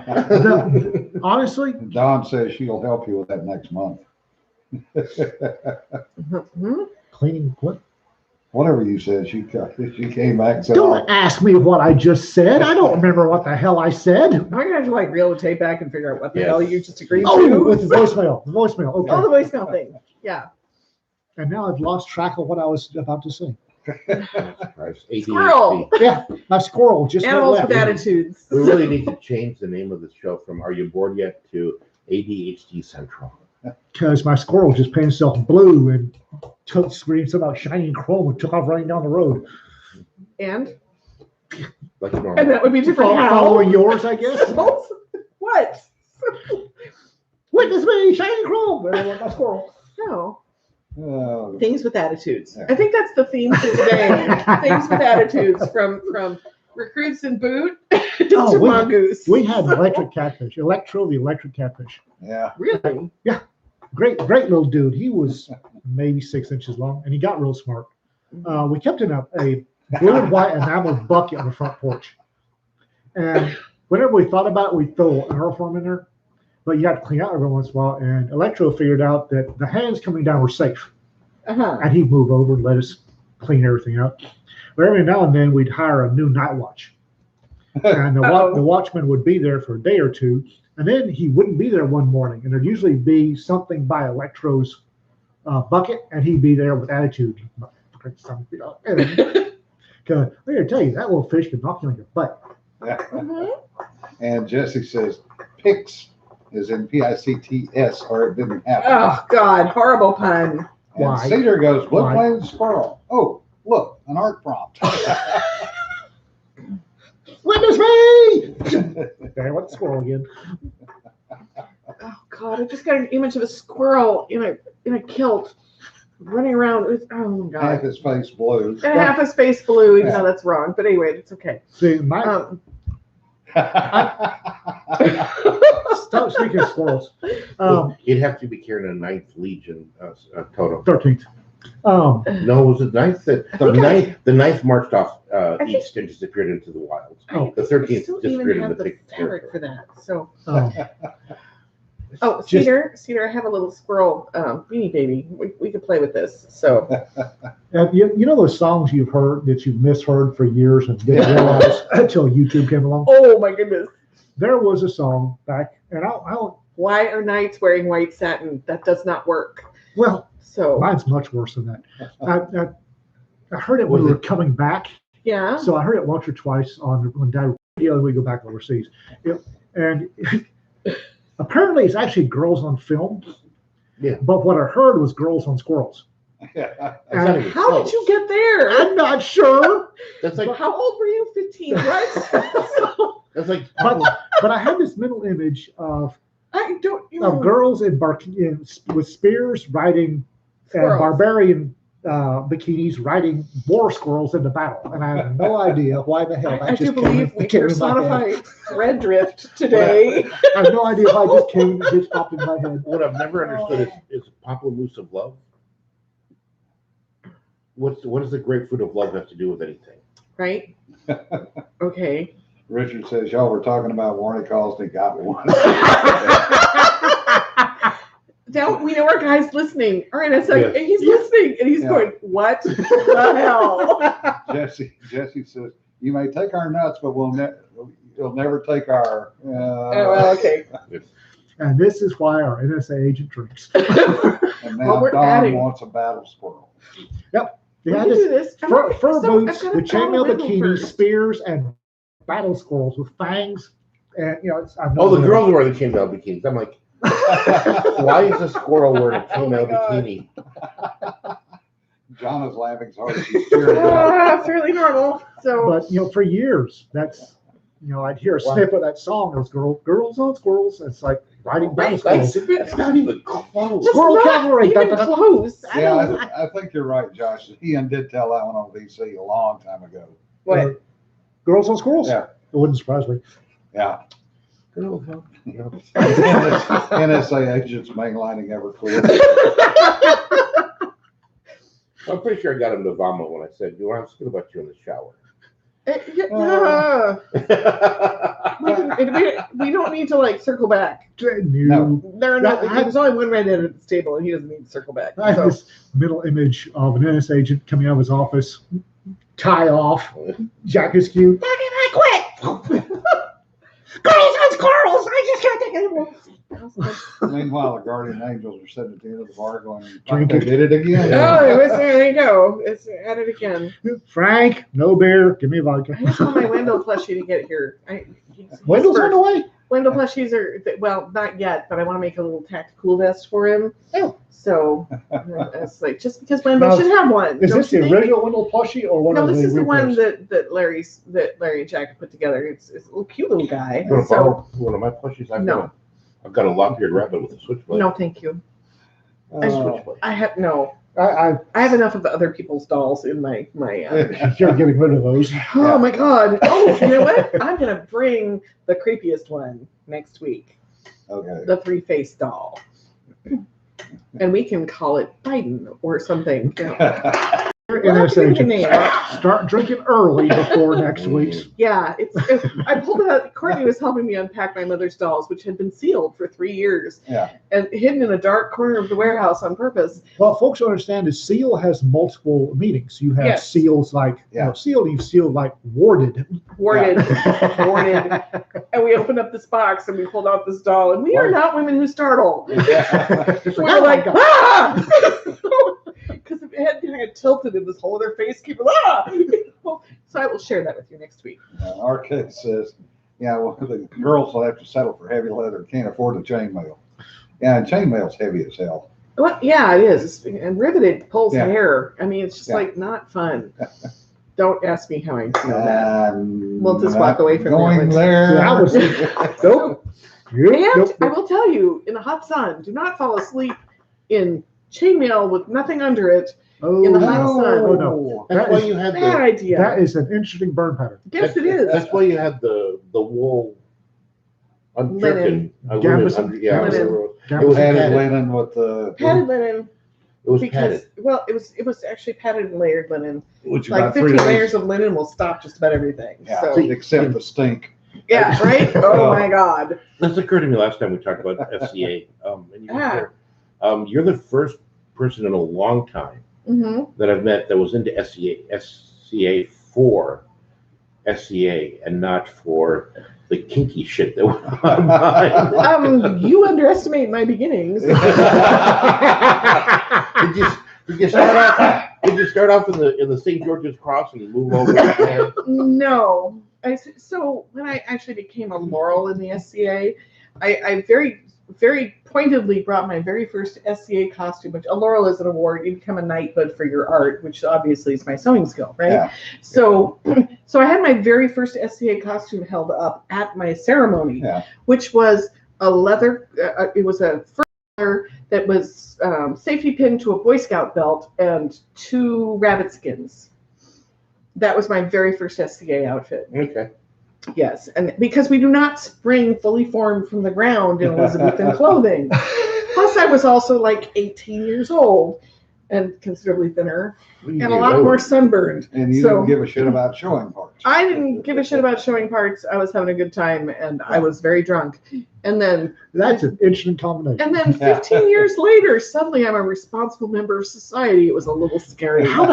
Honestly, Dawn says she'll help you with that next month. Mhm. cleaning what? Whatever you said, she came back and said, Don't ask me what I just said. I don't remember what the hell I said. Am I going to have to like reel the tape back and figure out what the Yes. hell you just agreed Oh, to? with the voicemail. The voicemail. Okay. Oh, the voicemail thing. Yeah. And now I've lost track of what I was about to say. ADHD. Squirrel. Yeah, my squirrel just went Animals left. with attitudes. We really need to change the name of the show from Are You Bored Yet to ADHD Central. Because my squirrel just painted himself blue and screamed something about shining chrome and took off running down the road. And Like normal. that would be different how? Following yours, I guess. What? Witness me, shining chrome. There went my squirrel. No. oh, Things with attitudes. Yeah. I think that's the theme for today. Things with attitudes from recruits and boot to Oh, mongoose. We had electric catfish, the electric catfish. yeah. Really? Great little dude. He was maybe 6 inches long, and he got real smart. We kept in a blue and white enameled bucket on the front porch. And whenever we thought about it, we'd throw an aeroform in there. But you have to clean out every once in a while. And Electro figured out that the hands coming down were safe. Uh-huh. And he'd move over and let us clean everything out. But every now and then we'd hire a new night watch. And the watchman would be there for a day or two. And then he wouldn't be there one morning. And there'd usually be something by Electro's bucket. And he'd be there with attitude. Because I gotta tell you, that little fish can knock you on your butt. Mhm. And Jesse says, picks. is in PICTS, or it didn't happen. Oh God, horrible pun. And Why? Cedar goes, "Blue Why? Plains squirrel." Oh, look, an art prompt. Witness me! Damn, what squirrel again? Oh God, I just got an image of a squirrel in a kilt running around with, oh my God. Half his face blue. And half his face blue, even Yeah. though that's wrong. But anyway, it's okay. See, my stop speaking of squirrels. You'd have to be carrying a 9th Legion totem. 13th. No, was it 9th? The 9th marched off think- east and disappeared into the wilds. Oh. The I 13th still disappeared even in have the the thick fabric for territory. that. So, Just- Cedar, I have a little squirrel beanie baby. We could play with this. So, you know those songs you've heard that you've misheard for years and didn't realize until YouTube came along? oh my goodness. There was a song back, and I don't, Why are knights wearing white satin? That does not work. well, So, mine's much worse than that. I heard it when we were coming back, yeah. so I heard it once or twice on Dad Radio. We go back overseas, and apparently it's actually girls on film. Yeah. But what I heard was girls on squirrels. That's not And even How close. did you get there? I'm not sure, That's like How old were you? 15, what? that's like but I had this mental image of I don't even girls with spears riding and Squirrels. barbarian bikinis riding war squirrels into battle, and I have no idea why the hell I do just believe we came in my head. personify Red Drift today. I have no idea why it just popped in my head. what I've never understood is pamplemousse of love. What does the grapefruit of love have to do with anything? Right? Okay. Richard says, y'all were talking about warranty calls and he got me one. Now we know our guy's listening. All right, it's like Yes. he's listening and he's Yeah. going, what the hell? Jesse says, you may take our nuts, but you'll never take our. Oh, well, okay. And this is why our NSA agent drinks. And Well, now we're Don adding- wants a battle squirrel. We Yeah, can do this. fur So, boots I've got a with chainmail dollar wiggle bikinis, first. spears, and battle squirrels with fangs. And I've Oh, the never- girls wear the chainmail bikinis. I'm like, why is a squirrel wearing a Oh my chainmail God. bikini? Jonna's laughing as hard as she's tearing up. Fairly normal. So But for years, that's I'd hear a snippet of that song. It was girls on squirrels. It's like riding battle Right, squirrels. That's not even close. that's Squirrel not cavalry. even Da, da, da. close. Yeah, I think you're right, Josh. Ian did tell that one on VC a long time ago. What? Girls on squirrels? Yeah. It wouldn't surprise me. Yeah. No. NSA agents mainlining Everclear. I'm pretty sure I got him to vomit when I said, I was thinking about you in the shower. We don't need to circle back. No. There's only one redhead at this table, and he doesn't need to circle back. I have So, this mental image of an NS agent coming out of his office, tie off, jack his cue. I quit. Girls on squirrels. I just can't take it anymore. Meanwhile, the guardian angels are sitting at the end of the bar going, Drinking. they did it again. There you go. It's at it again. Frank, no beer, give me a vodka. I just want my Wendell plushie to get here. Wendell's on the way. Wendell plushies are, well, not yet, but I want to make a little tactical vest for him. Oh. So it's like, just because Wendell Now, should have one. Is don't this the you think? original Wendell plushie or one No, of this the is the one reprints? that Larry and Jack put together. It's a little cute little guy. You want to So borrow one of my plushies? No. I've got a lop-eared rabbit with a switchblade. no, thank you. I have no. I I have enough of the other people's dolls in my. you're getting rid of those. Oh my God! Oh, you know what? I'm gonna bring the creepiest one next week. Okay. The 3-faced doll, and we can call it Biden or something. NS Well, agent, name. start drinking early before next week's. Yeah, I pulled it out. Courtney was helping me unpack my mother's dolls, which had been sealed for 3 years Yeah. and hidden in a dark corner of the warehouse on purpose. Well, folks don't understand is seal has multiple meanings. You have Yes. seals like sealed, you seal like warded. Warded, warded. And we opened up this box and we pulled out this doll, and we are not women who startle. We were like, ah! Because the head kind of tilted and this whole other face came, ah! So I will share that with you next week. Arcade says, Yeah, well, the girls will have to settle for heavy leather, can't afford the chainmail. Yeah, and chainmail's heavy as hell. Well, yeah, it is. And riveted pulls Yeah. hair. I mean, it's just Yeah. like not fun. Don't ask me how I know that. We'll just Not walk away from going that one. there. Yeah, I was- Nope. And Nope, I nope. will tell you, in the hot sun, do not fall asleep in chainmail with nothing under it. Oh, in the no. hot sun. Oh, no. That's That why is- you had Bad the. idea. That is an interesting burn pattern. Yes, it is. That's why you had the wool. Linen. Gambus- Under, yeah, Linen. it was Gambus- Padded padded. linen with the, Padded linen. It was Because padded. well, it was actually padded and layered linen. which Like about 15 3 layers days. of linen will stop just about everything. Yeah, So except the stink. yeah, right? Oh my God. This occurred to me last time we talked about FCA. And you were Ah. there. You're the first person in a long time Mm-hmm. that I've met that was into SCA for SCA and not for the kinky shit that went on. You underestimate my beginnings. Did you start off? Did you start off in the St. George's Cross and move over to Japan? No. So when I actually became a Laurel in the SCA, I very pointedly brought my very first SCA costume, which a Laurel is an award. You become a knighthood for your art, which obviously is my sewing skill, right? Yeah. So I had my very first SCA costume held up at my ceremony, Yeah. which was a leather, it was a fur leather that was safety pinned to a Boy Scout belt and 2 rabbit skins. That was my very first SCA outfit. Okay. Yes, and because we do not spring fully formed from the ground in Elizabethan clothing. Plus, I was also like 18 years old and considerably thinner and a lot more sunburned. And you So- didn't give a shit about showing parts. I didn't give a shit about showing parts. I was having a good time and I was very drunk. And then That's an interesting combination. and then 15 years later, suddenly I'm a responsible member of society. It was a little scary. How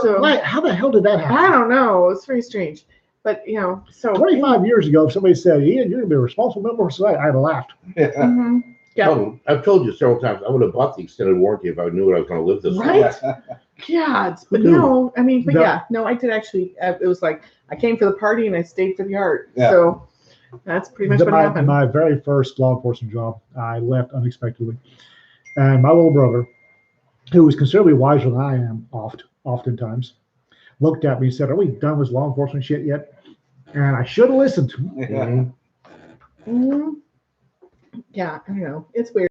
So- the hell did that I happen? don't know. It's very strange. But so 25 years ago, if somebody said, Ian, you're going to be a responsible member of society, I'd have laughed. Yeah. Mhm. Yeah. I've told you several times I would have bought the extended warranty if I knew I was going to live this long. Right? Yeah, but Who knew? no, I mean, but No. yeah, no, I did actually. It was like I came for the party and I stayed for the art. Yeah. So that's pretty much what my, happened. my very first law enforcement job, I left unexpectedly. And my little brother, who was considerably wiser than I am oftentimes, looked at me and said, are we done with law enforcement shit yet? And I should have listened. Yeah. Mhm. Mhm. Yeah, I don't know. It's weird.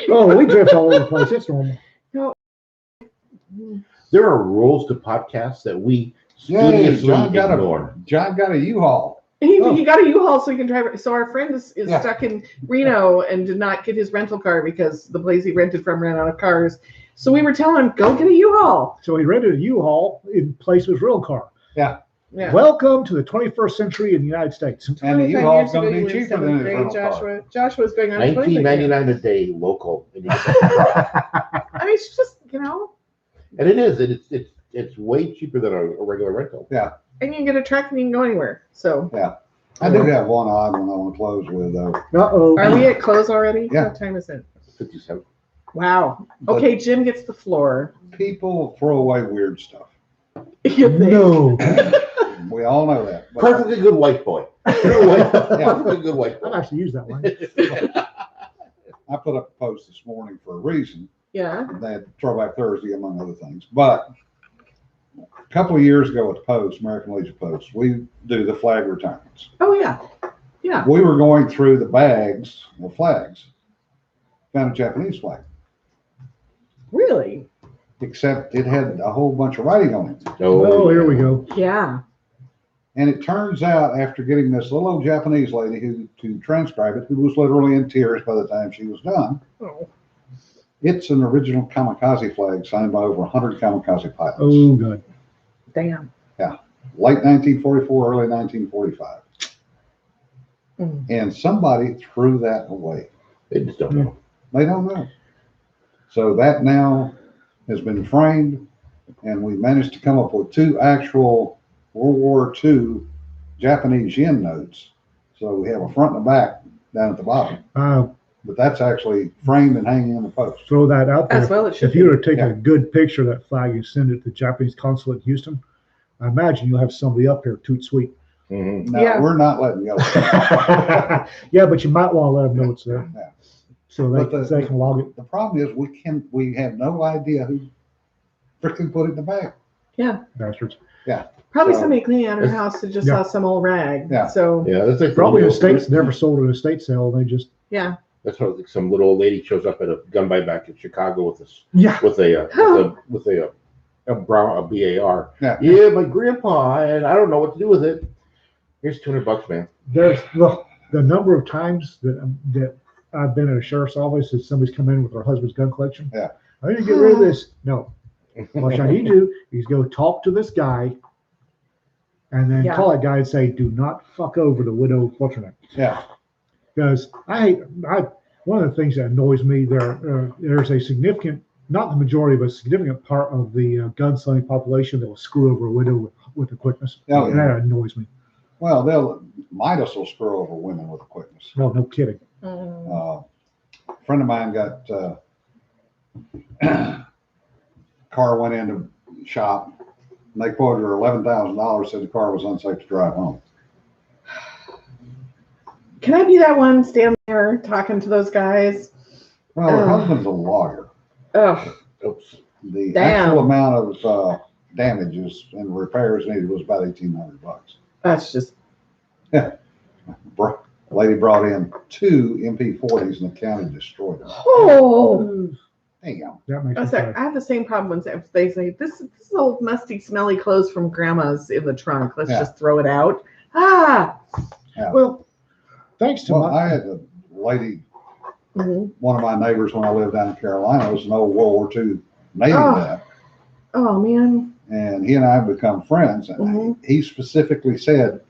Oh, we drift all over the place. It's normal. Mhm. There are rules to podcasts that we Yeah, studiously John got ignore. a U-Haul. He got a U-Haul so he can drive. So our friend is Yeah. stuck in Reno and did not get his rental car because the place he rented from ran out of cars. So we were telling him, go get a U-Haul. So he rented a U-Haul in place of his real car. Yeah. Welcome to the 21st century in the United States. And the 25 U-Haul's years ago, going to you be were in cheaper than seventh his grade, rental car. Joshua. Joshua's going on his 25th year. $19.99 a day local. And you get the truck. I mean, it's just, And it is. It's way cheaper than a regular rental. and you can get a truck and you can go anywhere. So I do have one odd one I want to close with, though. Uh-oh. are we at close already? Yeah. What time is it? 57. Wow. But Okay, Jim gets the floor. people throw away weird stuff. You think? No. We all know that. But Perfectly good white boy. Perfectly good white I've boy. actually used that one. I put up a post this morning for a reason. Yeah. That Throwback Thursday, among other things. But a couple of years ago at the Post, American Legion Post, we do the flag retirements. Oh, yeah. Yeah. We were going through the bags of flags, found a Japanese flag, Really? except it had a whole bunch of writing on it. Oh, here we go. Yeah. And it turns out, after getting this little old Japanese lady who to transcribe it, who was literally in tears by the time she was done, Oh. it's an original kamikaze flag signed by over 100 kamikaze pilots. Oh, good. Damn. Late 1944, early 1945. Mm. And somebody threw that away. They just don't know. They don't know. So that now has been framed, and we managed to come up with 2 actual World War II Japanese yen notes. So we have a front and a back down at the bottom. But that's actually framed and hanging in the post. Throw that out there. As well it should If you were to take Yeah. a good picture of that flag and send it to the Japanese consulate in Houston, I imagine you'll have somebody up here toot sweet. Mhm. No, Yeah. we're not letting go. Yeah, but you might want to let them know it's there. Yeah. So But they can log it. The problem is we have no idea who freaking put it in the bag. Bastards. Probably So- somebody cleaning out her It's- house that just Yeah. saw some old rag. Yeah. So Yeah, that's like Probably the the little- states never sold at an estate sale. They just yeah. That's how like some little old lady shows up at a gun buyback in Chicago with this yeah. with a BAR. Yeah. My grandpa, and I don't know what to do with it. Here's $200, man. There's the number of times that I've been at a sheriff's office and somebody's come in with their husband's gun collection. Yeah. I need to get rid of this. No. What I need to do is go talk to this guy and then Yeah. call that guy and say, do not fuck over the widow, what's her name? Yeah. Because one of the things that annoys me there's a significant, not the majority, but a significant part of the gunslinging population that will screw over a widow with the quickness. Oh, And yeah. that annoys me. Well, Midas will screw over women with quickness. No, no kidding. Mm. A friend of mine got car went into shop. And they quoted her $11,000. Said the car was unsafe to drive home. Can I be that one standing there talking to those guys? Well, her Ugh. husband's a lawyer. Oh, Oops. The Damn. actual amount of damages and repairs needed was about $1,800. that's just Lady brought in 2 MP40s and the county destroyed them. oh. Damn. That makes I me was like, sad. I have the same problem when they say this is old musty smelly clothes from grandma's in the trunk. Let's Yeah. just throw it out. Ah. Well, thanks to Well, my I had a lady, Mhm. one of my neighbors when I lived down in Carolina, was an old World War II Navy Oh. vet. Oh man. And he and I have become friends. And Mhm. he specifically said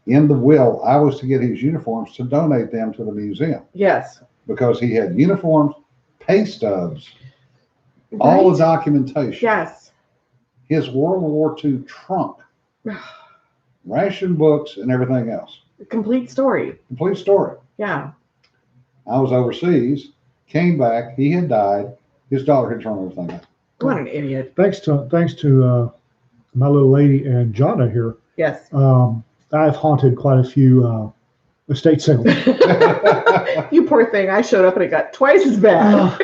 in the will, I was to get his uniforms to donate them to the museum Yes. because he had uniforms, pay stubs, all Right? the documentation, Yes. his World War II trunk, ration books, and everything else. Complete story. Complete story. Yeah. I was overseas, came back, he had died, his daughter had turned everything up. What an idiot. thanks to my little lady and Jonna here. Yes. I've haunted quite a few estate sales. You poor thing. I showed up and it got twice as bad.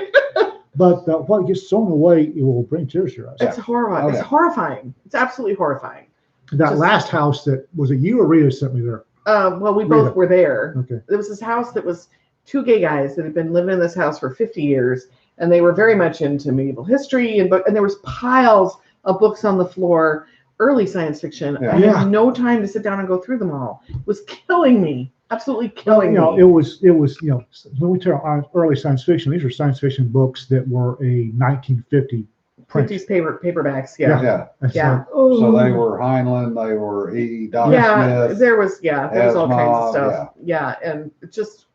But what gets thrown away, it will bring tears to your eyes. It's horrifying. Oh, It's yeah. horrifying. It's absolutely horrifying. That Just- last house that was it you or Rita sent me there? Well, we both were there. Okay. There was this house that was 2 gay guys that had been living in this house for 50 years, and they were very much into medieval history and there was piles of books on the floor, early science fiction. Yeah. I Yeah. had no time to sit down and go through them all. It was killing me. Absolutely killing You know, me. it was when we talk early science fiction, these are science fiction books that were a 1950 print. These paperbacks, yeah. Yeah. It's Yeah. like, So they were Heinlein, they were E. Dr. Yeah, Smith. there was all kinds of Asimov, stuff. Yeah, and it's just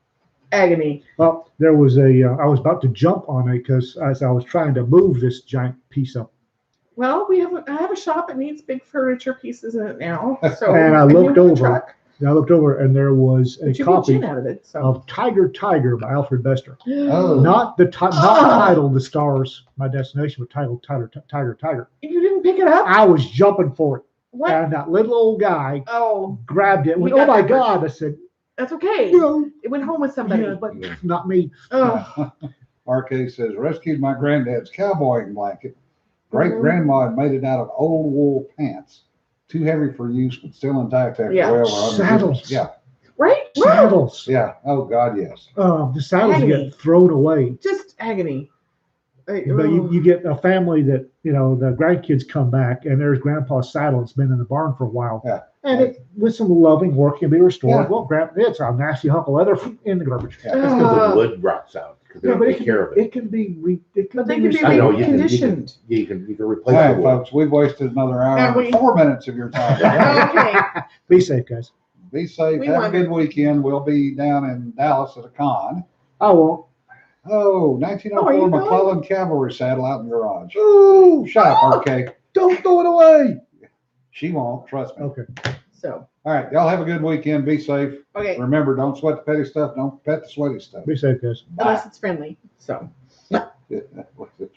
agony. well, there was I was about to jump on it because as I was trying to move this giant piece up, Well, I have a shop that needs big furniture pieces in it now. So And I I'm looked in the over. truck, and I looked over and there was a but you get copy gin out of it. So of Tiger by Alfred Bester. Oh. Not not Ah. titled The Stars, My Destination, but titled Tiger. you didn't pick it up? I was jumping for it. What? And that little old guy Oh, grabbed it and went, He oh got my that God. I said, that's okay. no, It went home with somebody. yeah, but not me. Oh, RK says, rescued my granddad's cowboying blanket. Great grandma had made it out of old wool pants. Too heavy for use, but still intact after Yeah. well over 100 Saddles. years. Yeah. right? Woo! Saddles. Yeah. Oh, God, yes. The saddles Agony. get thrown away. Just agony. But you get a family that, the grandkids come back and there's grandpa's saddle that's been in the barn for a while. Yeah. And it, with some loving work can be restored. Yeah. Well, it's a nasty hunk of leather in the garbage. Yeah. That's because the wood rots out because they Yeah, don't but take care of it. it can be But they can be restored. I know, you can- reconditioned. You can All replace right, the wood. folks, we've wasted another hour Have we? and 4 minutes of your time. Okay. Be safe, guys. Be safe. We Have a wondered. good weekend. We'll be down in Dallas at a con. I won't. Oh, Oh, are 1904 you going? McClellan Cavalry saddle out in the garage. Ooh, Shut up, RK. don't throw it away. She won't. Trust me. Okay. So, All right. Y'all have a good weekend. Be safe. okay. Remember, don't sweat the petty stuff. Don't pet the sweaty stuff. Be safe, guys. Bye. Unless it's friendly. So. What's it?